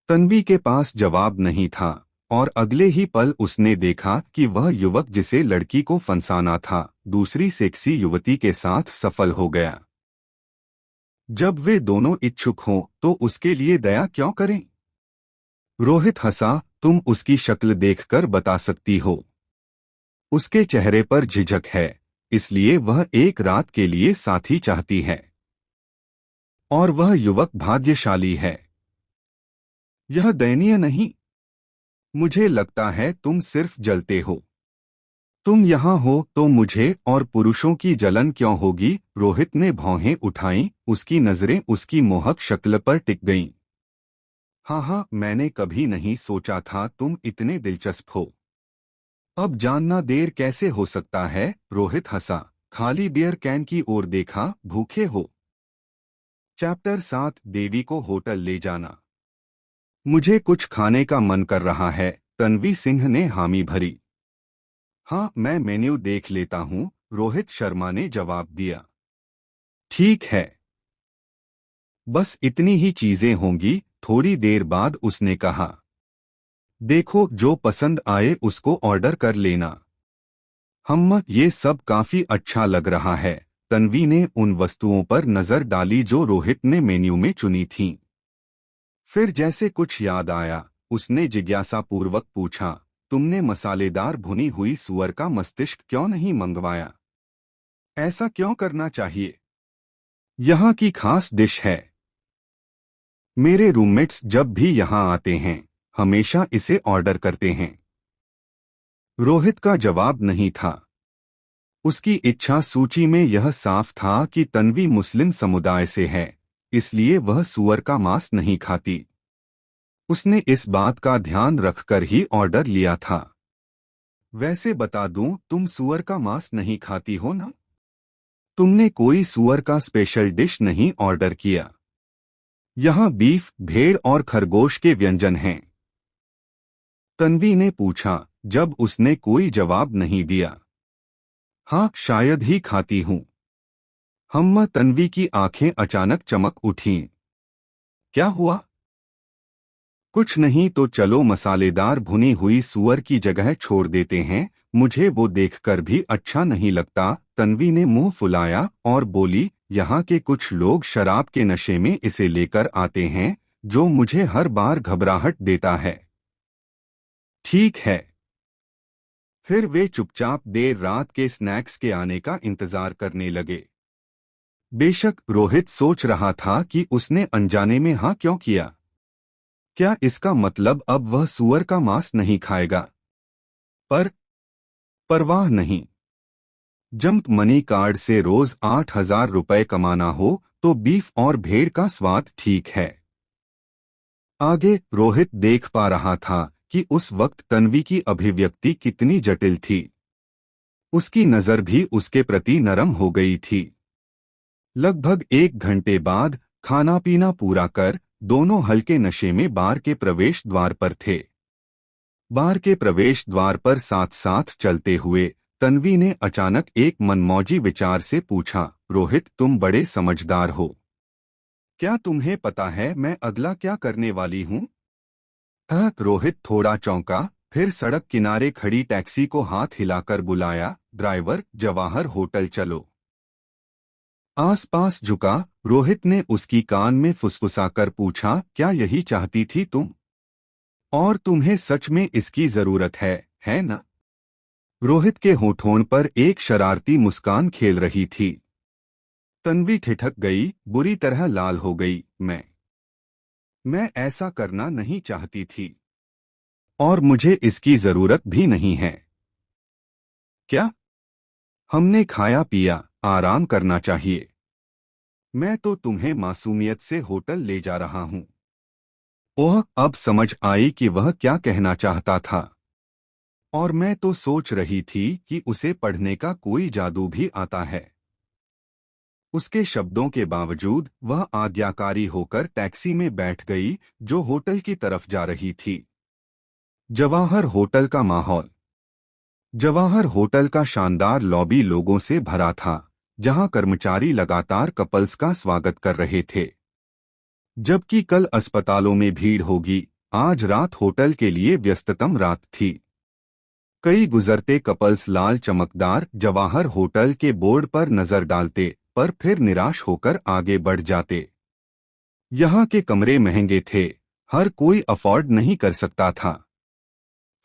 तन्वी के पास जवाब नहीं था, और अगले ही पल उसने देखा कि वह युवक जिसे लड़की को फंसाना था, दूसरी सेक्सी युवती के साथ सफल हो गया। जब वे दोनों इच्छुक हों तो उसके लिए दया क्यों करें? रोहित हंसा। तुम उसकी शक्ल देखकर बता सकती हो। उसके चेहरे पर झिझक है, इसलिए वह एक रात के लिए साथी चाहती है। और वह युवक भाग्यशाली है। यह दयनीय नहीं। मुझे लगता है तुम सिर्फ जलते हो। तुम यहाँ हो तो मुझे और पुरुषों की जलन क्यों होगी? रोहित ने भौहें उठाईं, उसकी नजरें उसकी मोहक शक्ल पर टिक गईं। हाँ, मैंने कभी नहीं सोचा था तुम इतने दिलचस्प हो। अब जानना देर कैसे हो सकता है? रोहित हंसा, खाली बियर कैन की ओर देखा। भूखे हो? चैप्टर 7, देवी को होटल ले जाना। मुझे कुछ खाने का मन कर रहा है। तन्वी सिंह ने हामी भरी। हाँ, मैं मेन्यू देख लेता हूँ, रोहित शर्मा ने जवाब दिया। ठीक है। बस इतनी ही चीजें होंगी। थोड़ी देर बाद उसने कहा, देखो, जो पसंद आए उसको ऑर्डर कर लेना। ये सब काफी अच्छा लग रहा है। तन्वी ने उन वस्तुओं पर नजर डाली जो रोहित ने मेन्यू में चुनी थीं। फिर जैसे कुछ याद आया, उसने जिज्ञासापूर्वक पूछा, तुमने मसालेदार भुनी हुई सूअर का मस्तिष्क क्यों नहीं मंगवाया? ऐसा क्यों करना चाहिए? यहाँ की खास डिश है। मेरे रूममेट्स जब भी यहाँ आते हैं हमेशा इसे ऑर्डर करते हैं। रोहित का जवाब नहीं था। उसकी इच्छा सूची में यह साफ था कि तन्वी मुस्लिम समुदाय से है, इसलिए वह सूअर का मांस नहीं खाती। उसने इस बात का ध्यान रखकर ही ऑर्डर लिया था। वैसे बता दूं, तुम सूअर का मांस नहीं खाती हो ना? तुमने कोई सूअर का स्पेशल डिश नहीं ऑर्डर किया। यहाँ बीफ, भेड़ और खरगोश के व्यंजन हैं। तन्वी ने पूछा, जब उसने कोई जवाब नहीं दिया। हाँ, शायद ही खाती हूँ। हम्मा तन्वी की आंखें अचानक चमक उठीं। क्या हुआ? कुछ नहीं तो चलो मसालेदार भुनी हुई सूअर की जगह छोड़ देते हैं, मुझे वो देखकर भी अच्छा नहीं लगता। तन्वी ने मुंह फुलाया और बोली, यहाँ के कुछ लोग शराब के नशे में इसे लेकर आते हैं, जो मुझे हर बार घबराहट देता है। ठीक है। फिर वे चुपचाप देर रात के स्नैक्स के आने का इंतजार करने लगे। बेशक रोहित सोच रहा था कि उसने अनजाने में हाँ क्यों किया। क्या इसका मतलब अब वह सूअर का मांस नहीं खाएगा? पर परवाह नहीं। जंप मनी कार्ड से रोज 8,000 रुपए कमाना हो तो बीफ और भेड़ का स्वाद ठीक है। आगे रोहित देख पा रहा था कि उस वक्त तन्वी की अभिव्यक्ति कितनी जटिल थी। उसकी नजर भी उसके प्रति नरम हो गई थी। लगभग 1 घंटे बाद खाना पीना पूरा कर दोनों हल्के नशे में बार के प्रवेश द्वार पर थे। बार के प्रवेश द्वार पर साथ साथ चलते हुए तन्वी ने अचानक एक मनमौजी विचार से पूछा, रोहित तुम बड़े समझदार हो। क्या तुम्हें पता है मैं अगला क्या करने वाली हूँ? रोहित थोड़ा चौंका, फिर सड़क किनारे खड़ी टैक्सी को हाथ हिलाकर बुलाया, ड्राइवर, जवाहर होटल चलो। आसपास झुका, रोहित ने उसकी कान में फुसफुसाकर पूछा, क्या यही चाहती थी तुम? और तुम्हें सच में इसकी जरूरत है ना? रोहित के होठों पर एक शरारती मुस्कान खेल रही थी। तन्वी ठिठक गई, बुरी तरह लाल हो गई। मैं ऐसा करना नहीं चाहती थी। और मुझे इसकी जरूरत भी नहीं है। क्या? हमने खाया पिया, आराम करना चाहिए। मैं तो तुम्हें मासूमियत से होटल ले जा रहा हूँ। ओह, अब समझ आई कि वह क्या कहना चाहता था। और मैं तो सोच रही थी कि उसे पढ़ने का कोई जादू भी आता है। उसके शब्दों के बावजूद वह आज्ञाकारी होकर टैक्सी में बैठ गई, जो होटल की तरफ जा रही थी। जवाहर होटल का माहौल। जवाहर होटल का शानदार लॉबी लोगों से भरा था, जहां कर्मचारी लगातार कपल्स का स्वागत कर रहे थे। जबकि कल अस्पतालों में भीड़ होगी, आज रात होटल के लिए व्यस्ततम रात थी। कई गुजरते कपल्स लाल चमकदार जवाहर होटल के बोर्ड पर नजर डालते, पर फिर निराश होकर आगे बढ़ जाते। यहाँ के कमरे महंगे थे, हर कोई अफोर्ड नहीं कर सकता था।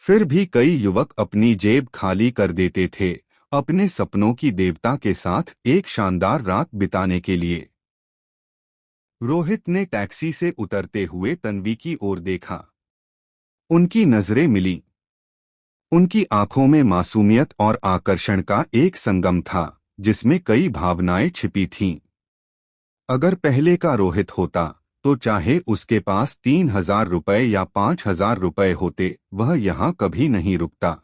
फिर भी कई युवक अपनी जेब खाली कर देते थे, अपने सपनों की देवता के साथ एक शानदार रात बिताने के लिए। रोहित ने टैक्सी से उतरते हुए तन्वी की ओर देखा। उनकी नजरें मिलीं। उनकी आंखों में मासूमियत और आकर्षण का एक संगम था, जिसमें कई भावनाएं छिपी थीं। अगर पहले का रोहित होता, तो चाहे उसके पास 3,000 रुपए या 5,000 रुपए होते, वह यहाँ कभी नहीं रुकता।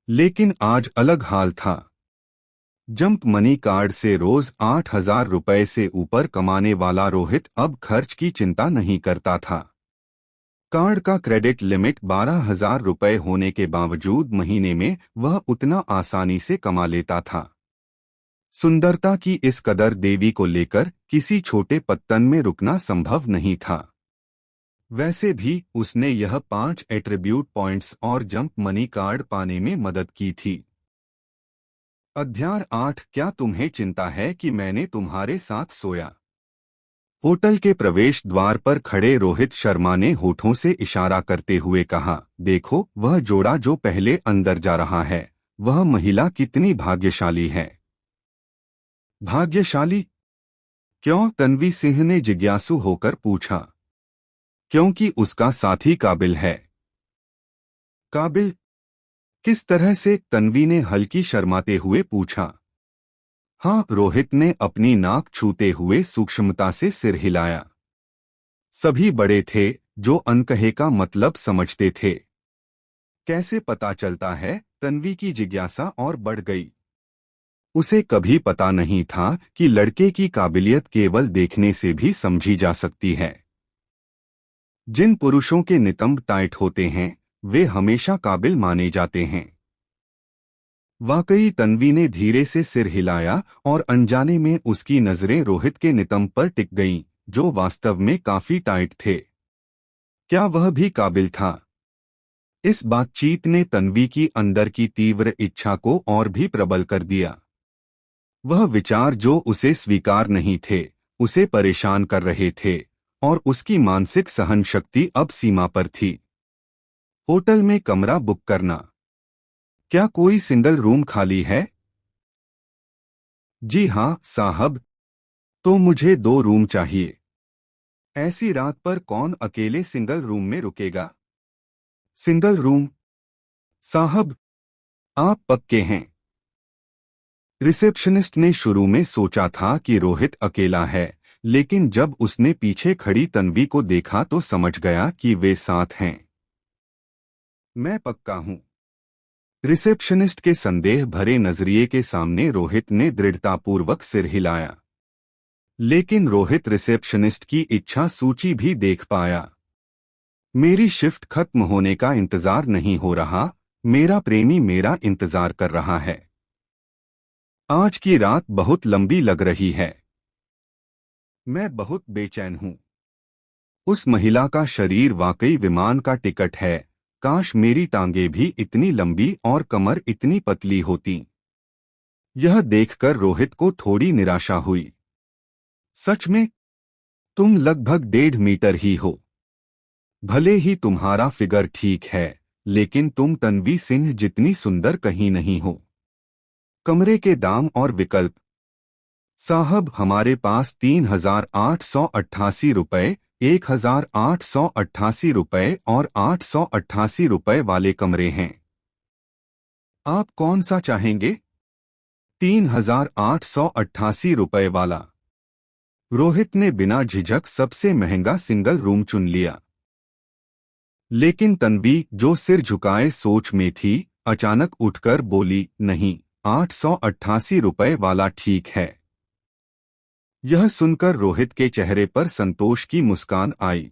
लेकिन आज अलग हाल था। जंप मनी कार्ड से रोज 8,000 रुपए से ऊपर कमाने वाला रोहित अब खर्च की चिंता नहीं करता था। कार्ड का क्रेडिट लिमिट 12,000 रुपए होने के बावजूद महीने में वह उतना आसानी से कमा लेता था। सुंदरता की इस कदर देवी को लेकर किसी छोटे पत्तन में रुकना संभव नहीं था। वैसे भी उसने यह 5 एट्रीब्यूट पॉइंट्स और जंप मनी कार्ड पाने में मदद की थी। अध्याय 8। क्या तुम्हें चिंता है कि मैंने तुम्हारे साथ सोया? होटल के प्रवेश द्वार पर खड़े रोहित शर्मा ने होठों से इशारा करते हुए कहा, देखो वह जोड़ा जो पहले अंदर जा रहा है, वह महिला कितनी भाग्यशाली है। भाग्यशाली क्यों? तन्वी सिंह ने जिज्ञासु होकर पूछा। क्योंकि उसका साथी काबिल है। काबिल? किस तरह से? तन्वी ने हल्की शर्माते हुए पूछा। हाँ, रोहित ने अपनी नाक छूते हुए सूक्ष्मता से सिर हिलाया। सभी बड़े थे जो अनकहे का मतलब समझते थे। कैसे पता चलता है? तन्वी की जिज्ञासा और बढ़ गई। उसे कभी पता नहीं था कि लड़के की काबिलियत केवल देखने से भी समझी जा सकती है। जिन पुरुषों के नितंब टाइट होते हैं वे हमेशा काबिल माने जाते हैं। वाकई तन्वी ने धीरे से सिर हिलाया और अनजाने में उसकी नजरें रोहित के नितंब पर टिक गईं, जो वास्तव में काफी टाइट थे। क्या वह भी काबिल था? इस बातचीत ने तन्वी की अंदर की तीव्र इच्छा को और भी प्रबल कर दिया। वह विचार जो उसे स्वीकार नहीं थे, उसे परेशान कर रहे थे और उसकी मानसिक सहन शक्ति अब सीमा पर थी। होटल में कमरा बुक करना। क्या कोई सिंगल रूम खाली है? जी हाँ साहब। तो मुझे 2 रूम चाहिए। ऐसी रात पर कौन अकेले सिंगल रूम में रुकेगा? Single room? साहब, आप पक्के हैं? रिसेप्शनिस्ट ने शुरू में सोचा था कि रोहित अकेला है, लेकिन जब उसने पीछे खड़ी तन्वी को देखा तो समझ गया कि वे साथ हैं। मैं पक्का हूं। रिसेप्शनिस्ट के संदेह भरे नजरिए के सामने रोहित ने दृढ़तापूर्वक सिर हिलाया। लेकिन रोहित रिसेप्शनिस्ट की इच्छा सूची भी देख पाया। मेरी शिफ्ट खत्म होने का इंतजार नहीं हो रहा, मेरा प्रेमी मेरा इंतजार कर रहा है। आज की रात बहुत लंबी लग रही है। मैं बहुत बेचैन हूं। उस महिला का शरीर वाकई विमान का टिकट है। काश मेरी टांगें भी इतनी लंबी और कमर इतनी पतली होती। यह देखकर रोहित को थोड़ी निराशा हुई। सच में? तुम लगभग 1.5 मीटर ही हो। भले ही तुम्हारा फिगर ठीक है, लेकिन तुम तन्वी सिंह जितनी सुंदर कहीं नहीं हो। कमरे के दाम और विकल्प? साहब, हमारे पास 3,888 रुपये, 1,888 रुपये और 888 रुपये वाले कमरे हैं। आप कौन सा चाहेंगे? 3,888 रुपये वाला। रोहित ने बिना झिझक सबसे महंगा सिंगल रूम चुन लिया। लेकिन तन्वी, जो सिर झुकाए सोच में थी, अचानक उठकर बोली, नहीं, 888 रुपये वाला ठीक है। यह सुनकर रोहित के चेहरे पर संतोष की मुस्कान आई।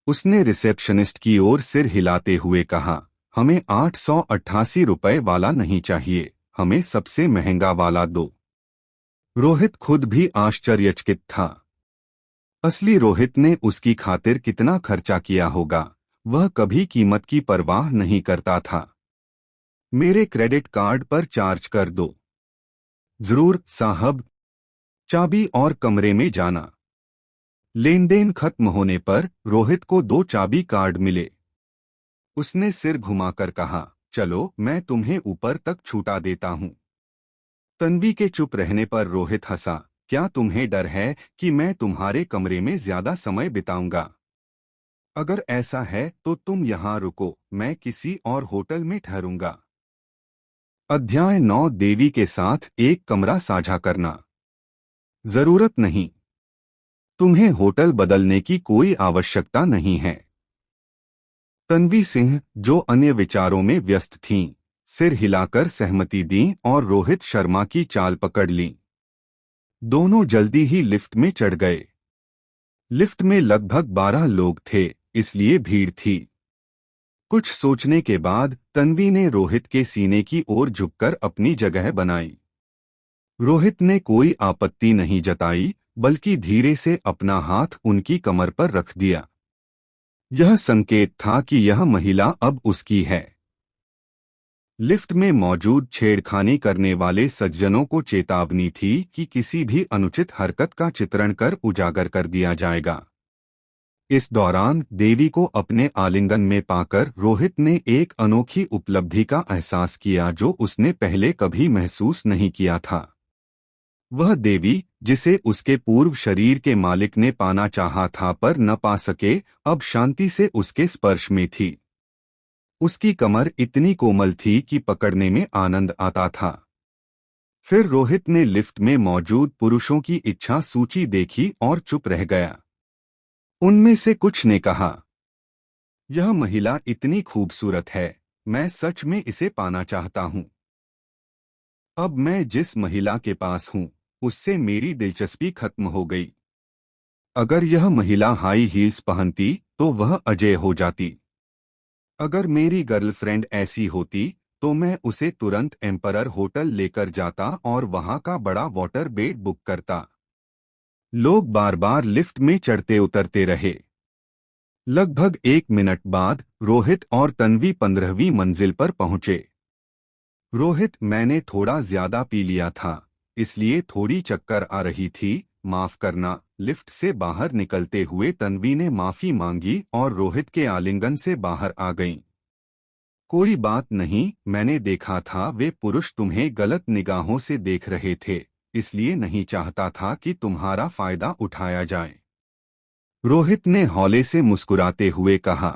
उसने रिसेप्शनिस्ट की ओर सिर हिलाते हुए कहा, हमें 888 रुपये वाला नहीं चाहिए, हमें सबसे महंगा वाला दो। रोहित खुद भी आश्चर्यचकित था। असली रोहित ने उसकी खातिर कितना खर्चा किया होगा, वह कभी कीमत की परवाह नहीं करता था। मेरे क्रेडिट कार्ड पर चार्ज कर दो। जरूर साहब। चाबी और कमरे में जाना। लेनदेन खत्म होने पर रोहित को 2 चाबी कार्ड मिले। उसने सिर घुमाकर कहा, चलो मैं तुम्हें ऊपर तक छूटा देता हूं। तन्वी के चुप रहने पर रोहित हंसा, क्या तुम्हें डर है कि मैं तुम्हारे कमरे में ज्यादा समय बिताऊंगा? अगर ऐसा है तो तुम यहां रुको, मैं किसी और होटल में ठहरूंगा। अध्याय 9। देवी के साथ एक कमरा साझा करना। जरूरत नहीं। तुम्हें होटल बदलने की कोई आवश्यकता नहीं है। तन्वी सिंह, जो अन्य विचारों में व्यस्त थीं, सिर हिलाकर सहमति दी और रोहित शर्मा की चाल पकड़ ली। दोनों जल्दी ही लिफ्ट में चढ़ गए। लिफ्ट में लगभग 12 लोग थे, इसलिए भीड़ थी। कुछ सोचने के बाद तन्वी ने रोहित के सीने की ओर झुककर अपनी जगह बनाई। रोहित ने कोई आपत्ति नहीं जताई, बल्कि धीरे से अपना हाथ उनकी कमर पर रख दिया। यह संकेत था कि यह महिला अब उसकी है। लिफ्ट में मौजूद छेड़खानी करने वाले सज्जनों को चेतावनी थी कि किसी भी अनुचित हरकत का चित्रण कर उजागर कर दिया जाएगा। इस दौरान देवी को अपने आलिंगन में पाकर रोहित ने एक अनोखी उपलब्धि का एहसास किया जो उसने पहले कभी महसूस नहीं किया था। वह देवी, जिसे उसके पूर्व शरीर के मालिक ने पाना चाहा था पर न पा सके, अब शांति से उसके स्पर्श में थी। उसकी कमर इतनी कोमल थी कि पकड़ने में आनंद आता था। फिर रोहित ने लिफ्ट में मौजूद पुरुषों की इच्छा सूची देखी और चुप रह गया। उनमें से कुछ ने कहा, यह महिला इतनी खूबसूरत है, मैं सच में इसे पाना चाहता हूं। अब मैं जिस महिला के पास हूं, उससे मेरी दिलचस्पी खत्म हो गई। अगर यह महिला हाई हील्स पहनती तो वह अजय हो जाती। अगर मेरी गर्लफ्रेंड ऐसी होती तो मैं उसे तुरंत एम्परर होटल लेकर जाता और वहां का बड़ा वाटर बेड बुक करता। लोग बार बार लिफ्ट में चढ़ते उतरते रहे। लगभग 1 मिनट बाद रोहित और तन्वी 15वीं मंजिल पर पहुंचे। रोहित, मैंने थोड़ा ज्यादा पी लिया था, इसलिए थोड़ी चक्कर आ रही थी, माफ करना। लिफ्ट से बाहर निकलते हुए तन्वी ने माफी मांगी और रोहित के आलिंगन से बाहर आ गईं। कोई बात नहीं, मैंने देखा था वे पुरुष तुम्हें गलत निगाहों से देख रहे थे, इसलिए नहीं चाहता था कि तुम्हारा फायदा उठाया जाए। रोहित ने हौले से मुस्कुराते हुए कहा।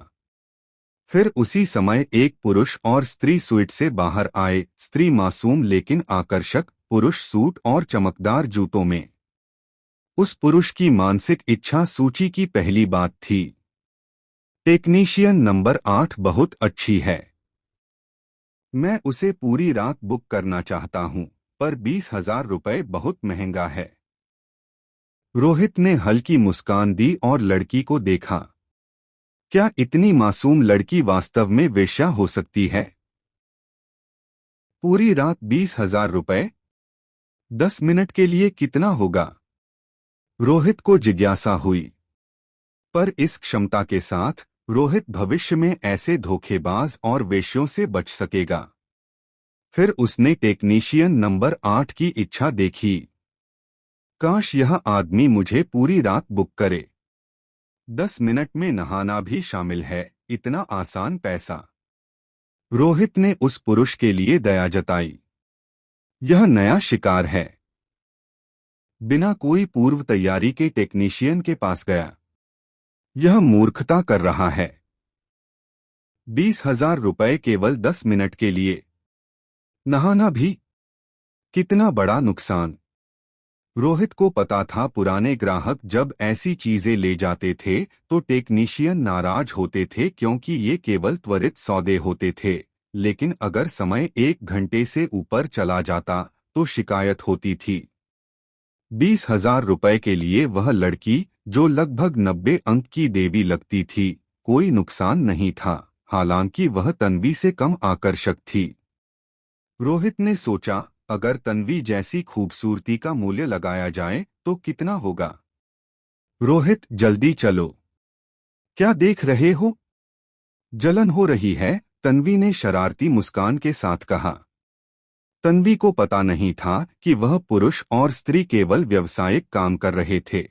फिर उसी समय एक पुरुष और स्त्री स्वीट से बाहर आए। स्त्री मासूम लेकिन आकर्षक, पुरुष सूट और चमकदार जूतों में। उस पुरुष की मानसिक इच्छा सूची की पहली बात थी। टेक्नीशियन नंबर 8 बहुत अच्छी है। मैं उसे पूरी रात बुक करना चाहता हूं, पर 20,000 रुपये बहुत महंगा है। रोहित ने हल्की मुस्कान दी और लड़की को देखा। क्या इतनी मासूम लड़की वास्तव में वेश्या हो सकती है? पूरी रात 20,000 रुपये? 10 मिनट के लिए कितना होगा? रोहित को जिज्ञासा हुई। पर इस क्षमता के साथ रोहित भविष्य में ऐसे धोखेबाज और वेश्यों से बच सकेगा। फिर उसने टेक्नीशियन नंबर 8 की इच्छा देखी। काश यह आदमी मुझे पूरी रात बुक करे। 10 मिनट में नहाना भी शामिल है, इतना आसान पैसा। रोहित ने उस पुरुष के लिए दया जताई। यह नया शिकार है। बिना कोई पूर्व तैयारी के टेक्नीशियन के पास गया। यह मूर्खता कर रहा है। 20,000 रुपये केवल 10 मिनट के लिए। नहाना भी? कितना बड़ा नुकसान। रोहित को पता था पुराने ग्राहक जब ऐसी चीजें ले जाते थे तो टेक्नीशियन नाराज होते थे क्योंकि ये केवल त्वरित सौदे होते थे, लेकिन अगर समय 1 घंटे से ऊपर चला जाता तो शिकायत होती थी। 20,000 रुपये के लिए वह लड़की, जो लगभग 90 अंक की देवी लगती थी, कोई नुकसान नहीं था, हालांकि वह तन्वी से कम आकर्षक थी। रोहित ने सोचा, अगर तन्वी जैसी खूबसूरती का मूल्य लगाया जाए तो कितना होगा? रोहित, जल्दी चलो। क्या देख रहे हो? जलन हो रही है, तन्वी ने शरारती मुस्कान के साथ कहा। तन्वी को पता नहीं था कि वह पुरुष और स्त्री केवल व्यावसायिक काम कर रहे थे।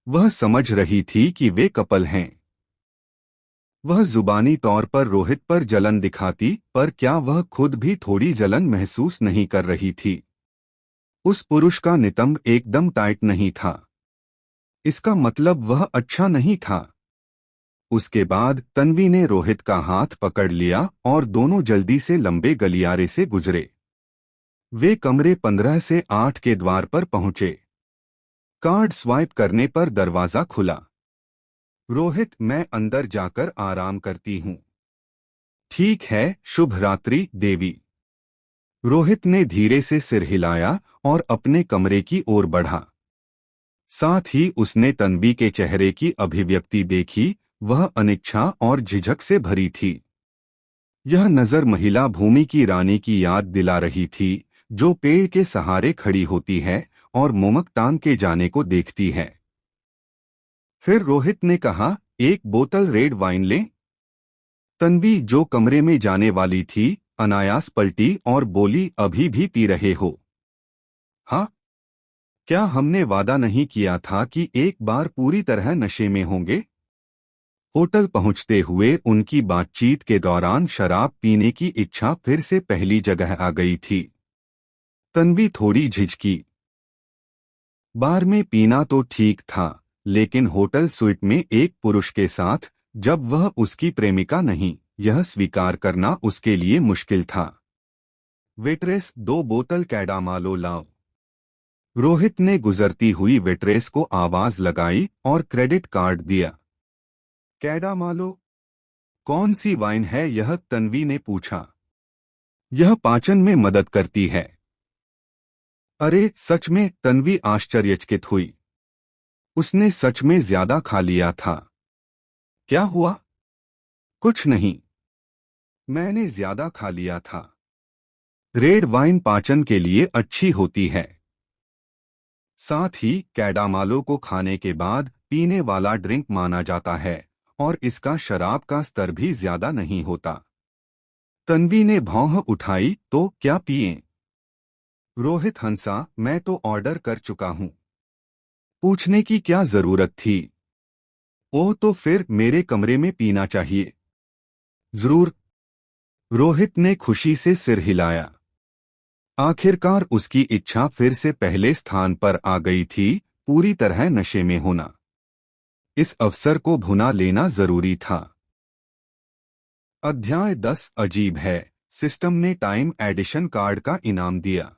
वह समझ रही थी कि वे कपल हैं। वह जुबानी तौर पर रोहित पर जलन दिखाती, पर क्या वह खुद भी थोड़ी जलन महसूस नहीं कर रही थी? उस पुरुष का नितंब एकदम टाइट नहीं था। इसका मतलब वह अच्छा नहीं था। उसके बाद तन्वी ने रोहित का हाथ पकड़ लिया और दोनों जल्दी से लंबे गलियारे से गुजरे। वे कमरे 15 से 8 के द्वार पर पहुंचे। कार्ड स्वाइप करने पर दरवाजा खुला। रोहित, मैं अंदर जाकर आराम करती हूँ। ठीक है, शुभ रात्रि देवी। रोहित ने धीरे से सिर हिलाया और अपने कमरे की ओर बढ़ा। साथ ही उसने तन्वी के चेहरे की अभिव्यक्ति देखी, वह अनिच्छा और झिझक से भरी थी। यह नजर महिला भूमि की रानी की याद दिला रही थी, जो पेड़ के सहारे खड़ी होती है और मोमक टांग के जाने को देखती है। फिर रोहित ने कहा, एक बोतल रेड वाइन लें? तन्वी जो कमरे में जाने वाली थी अनायास पलटी और बोली, अभी भी पी रहे हो? हाँ, क्या हमने वादा नहीं किया था कि एक बार पूरी तरह नशे में होंगे? होटल पहुंचते हुए उनकी बातचीत के दौरान शराब पीने की इच्छा फिर से पहली जगह आ गई थी। तन्वी थोड़ी झिझकी। बार में पीना तो ठीक था, लेकिन होटल स्वीट में एक पुरुष के साथ, जब वह उसकी प्रेमिका नहीं, यह स्वीकार करना उसके लिए मुश्किल था। वेट्रेस, 2 बोतल कैडामालो लाओ। रोहित ने गुजरती हुई वेट्रेस को आवाज लगाई और क्रेडिट कार्ड दिया। कैडामालो? कौन सी वाइन है यह? तन्वी ने पूछा। यह पाचन में मदद करती है। अरे सच में? तन्वी आश्चर्यचकित हुई। उसने सच में ज्यादा खा लिया था। क्या हुआ? कुछ नहीं, मैंने ज्यादा खा लिया था। रेड वाइन पाचन के लिए अच्छी होती है। साथ ही कैडामालो को खाने के बाद पीने वाला ड्रिंक माना जाता है और इसका शराब का स्तर भी ज्यादा नहीं होता। तन्वी ने भौं उठाई, तो क्या पिएं? रोहित हंसा, मैं तो ऑर्डर कर चुका हूं। पूछने की क्या जरूरत थी? ओह, तो फिर मेरे कमरे में पीना चाहिए। जरूर। रोहित ने खुशी से सिर हिलाया। आखिरकार उसकी इच्छा फिर से पहले स्थान पर आ गई थी, पूरी तरह नशे में होना। इस अवसर को भुना लेना जरूरी था। अध्याय 10 अजीब है। सिस्टम ने टाइम एडिशन कार्ड का इनाम दिया।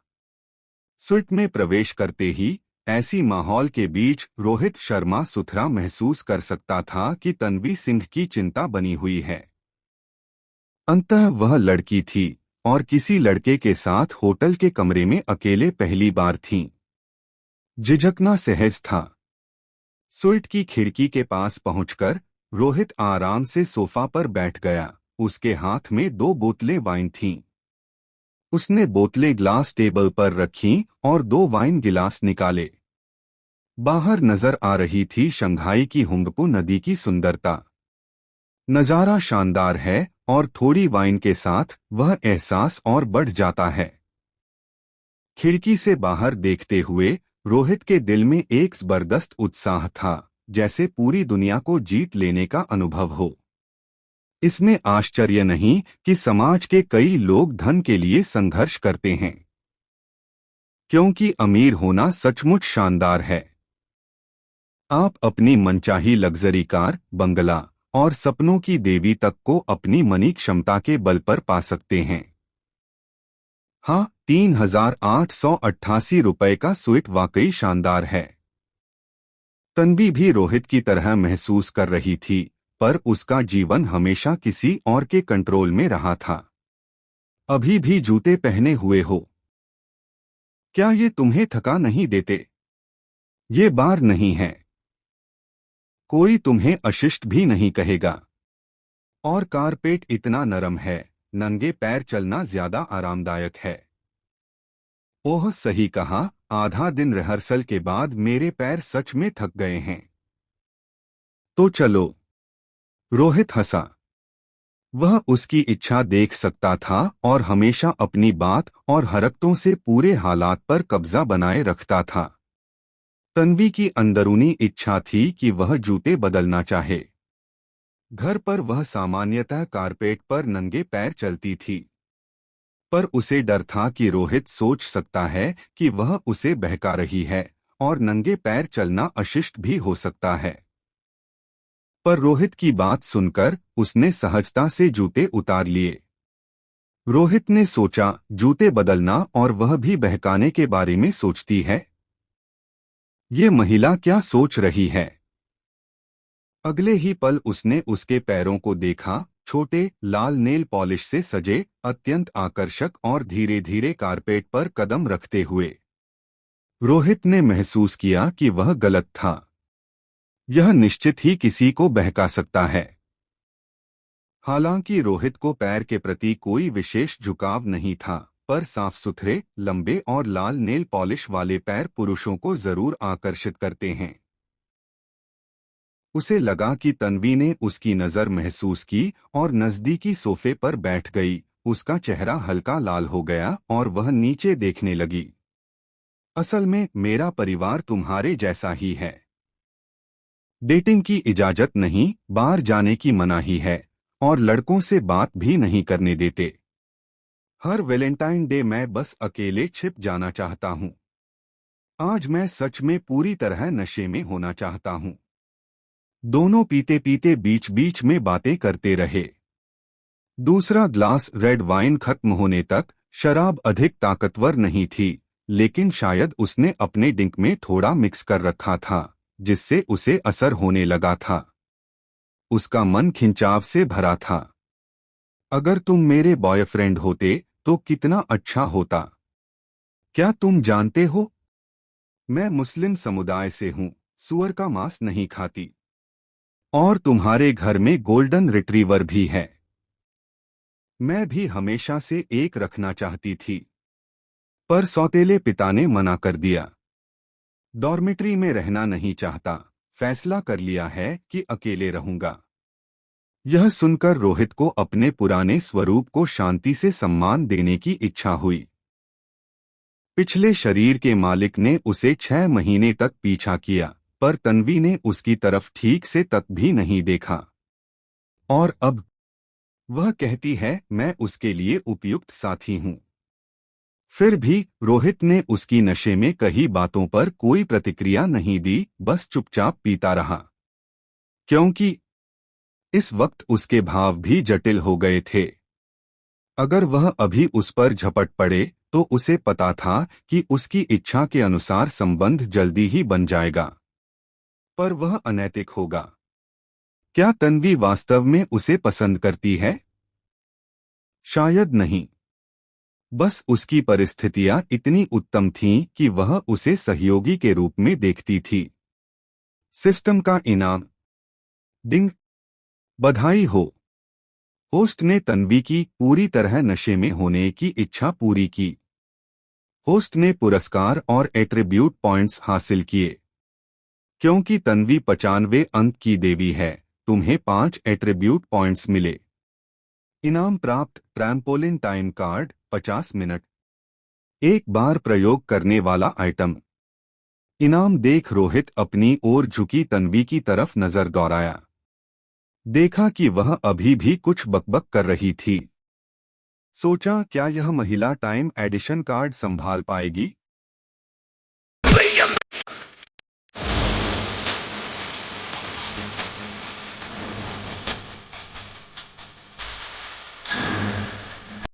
स्वीट में प्रवेश करते ही ऐसी माहौल के बीच रोहित शर्मा सुथरा महसूस कर सकता था कि तन्वी सिंह की चिंता बनी हुई है। अंततः वह लड़की थी और किसी लड़के के साथ होटल के कमरे में अकेले पहली बार थीं। झिझकना सहज था। स्वीट की खिड़की के पास पहुंचकर रोहित आराम से सोफा पर बैठ गया। उसके हाथ में 2 बोतलें वाइन थीं। उसने बोतलें ग्लास टेबल पर रखीं और 2 वाइन गिलास निकाले। बाहर नजर आ रही थी शंघाई की हुंगपो नदी की सुंदरता। नजारा शानदार है और थोड़ी वाइन के साथ वह एहसास और बढ़ जाता है। खिड़की से बाहर देखते हुए रोहित के दिल में एक जबरदस्त उत्साह था, जैसे पूरी दुनिया को जीत लेने का अनुभव हो। इसमें आश्चर्य नहीं कि समाज के कई लोग धन के लिए संघर्ष करते हैं, क्योंकि अमीर होना सचमुच शानदार है। आप अपनी मनचाही लग्जरी कार, बंगला और सपनों की देवी तक को अपनी मनी क्षमता के बल पर पा सकते हैं। हाँ, 3,888 रुपए का स्वीट वाकई शानदार है। तन्वी भी रोहित की तरह महसूस कर रही थी, पर उसका जीवन हमेशा किसी और के कंट्रोल में रहा था। अभी भी जूते पहने हुए हो? क्या ये तुम्हें थका नहीं देते? ये बार नहीं है। कोई तुम्हें अशिष्ट भी नहीं कहेगा। और कारपेट इतना नरम है, नंगे पैर चलना ज्यादा आरामदायक है। ओह सही कहा, आधा दिन रिहर्सल के बाद मेरे पैर सच में थक गए हैं। तो चलो। रोहित हंसा। वह उसकी इच्छा देख सकता था और हमेशा अपनी बात और हरकतों से पूरे हालात पर कब्जा बनाए रखता था। तन्वी की अंदरूनी इच्छा थी कि वह जूते बदलना चाहे। घर पर वह सामान्यतः कारपेट पर नंगे पैर चलती थी, पर उसे डर था कि रोहित सोच सकता है कि वह उसे बहका रही है और नंगे पैर चलना अशिष्ट भी हो सकता है। पर रोहित की बात सुनकर उसने सहजता से जूते उतार लिए। रोहित ने सोचा, जूते बदलना और वह भी बहकाने के बारे में सोचती है। ये महिला क्या सोच रही है? अगले ही पल उसने उसके पैरों को देखा, छोटे लाल नेल पॉलिश से सजे, अत्यंत आकर्षक और धीरे धीरे कारपेट पर कदम रखते हुए। रोहित ने महसूस किया कि वह गलत था। यह निश्चित ही किसी को बहका सकता है। हालांकि रोहित को पैर के प्रति कोई विशेष झुकाव नहीं था, पर साफ सुथरे, लंबे और लाल नेल पॉलिश वाले पैर पुरुषों को जरूर आकर्षित करते हैं। उसे लगा कि तन्वी ने उसकी नजर महसूस की और नजदीकी सोफे पर बैठ गई। उसका चेहरा हल्का लाल हो गया और वह नीचे देखने लगी। असल में मेरा परिवार तुम्हारे जैसा ही है। डेटिंग की इजाजत नहीं, बाहर जाने की मनाही है और लड़कों से बात भी नहीं करने देते। हर वैलेंटाइन डे मैं बस अकेले छिप जाना चाहता हूँ। आज मैं सच में पूरी तरह नशे में होना चाहता हूँ। दोनों पीते पीते बीच बीच में बातें करते रहे। दूसरा ग्लास रेड वाइन खत्म होने तक शराब अधिक ताकतवर नहीं थी, लेकिन शायद उसने अपने ड्रिंक में थोड़ा मिक्स कर रखा था, जिससे उसे असर होने लगा था। उसका मन खिंचाव से भरा था। अगर तुम मेरे बॉयफ्रेंड होते तो कितना अच्छा होता। क्या तुम जानते हो, मैं मुस्लिम समुदाय से हूँ, सुअर का मांस नहीं खाती। और तुम्हारे घर में गोल्डन रिट्रीवर भी है। मैं भी हमेशा से एक रखना चाहती थी, पर सौतेले पिता ने मना कर दिया। डॉर्मेट्री में रहना नहीं चाहता, फैसला कर लिया है कि अकेले रहूंगा। यह सुनकर रोहित को अपने पुराने स्वरूप को शांति से सम्मान देने की इच्छा हुई। पिछले शरीर के मालिक ने उसे 6 महीने तक पीछा किया, पर तन्वी ने उसकी तरफ ठीक से तक भी नहीं देखा। और अब वह कहती है मैं उसके लिए उपयुक्त साथी हूं। फिर भी रोहित ने उसकी नशे में कही बातों पर कोई प्रतिक्रिया नहीं दी, बस चुपचाप पीता रहा। क्योंकि इस वक्त उसके भाव भी जटिल हो गए थे। अगर वह अभी उस पर झपट पड़े तो उसे पता था कि उसकी इच्छा के अनुसार संबंध जल्दी ही बन जाएगा, पर वह अनैतिक होगा। क्या तन्वी वास्तव में उसे पसंद करती है? शायद नहीं। बस उसकी परिस्थितियां इतनी उत्तम थीं कि वह उसे सहयोगी के रूप में देखती थी। सिस्टम का इनाम। डिंग। बधाई हो। होस्ट ने तन्वी की पूरी तरह नशे में होने की इच्छा पूरी की। होस्ट ने पुरस्कार और एट्रीब्यूट पॉइंट्स हासिल किए। क्योंकि तन्वी 95 अंक की देवी है, तुम्हें 5 एट्रीब्यूट पॉइंट्स मिले। इनाम प्राप्त ट्रैम्पोलिन टाइम कार्ड 50 मिनट। एक बार प्रयोग करने वाला आइटम। इनाम देख रोहित अपनी ओर झुकी तन्वी की तरफ नजर दौड़ाया। देखा कि वह अभी भी कुछ बकबक कर रही थी। सोचा क्या यह महिला टाइम एडिशन कार्ड संभाल पाएगी।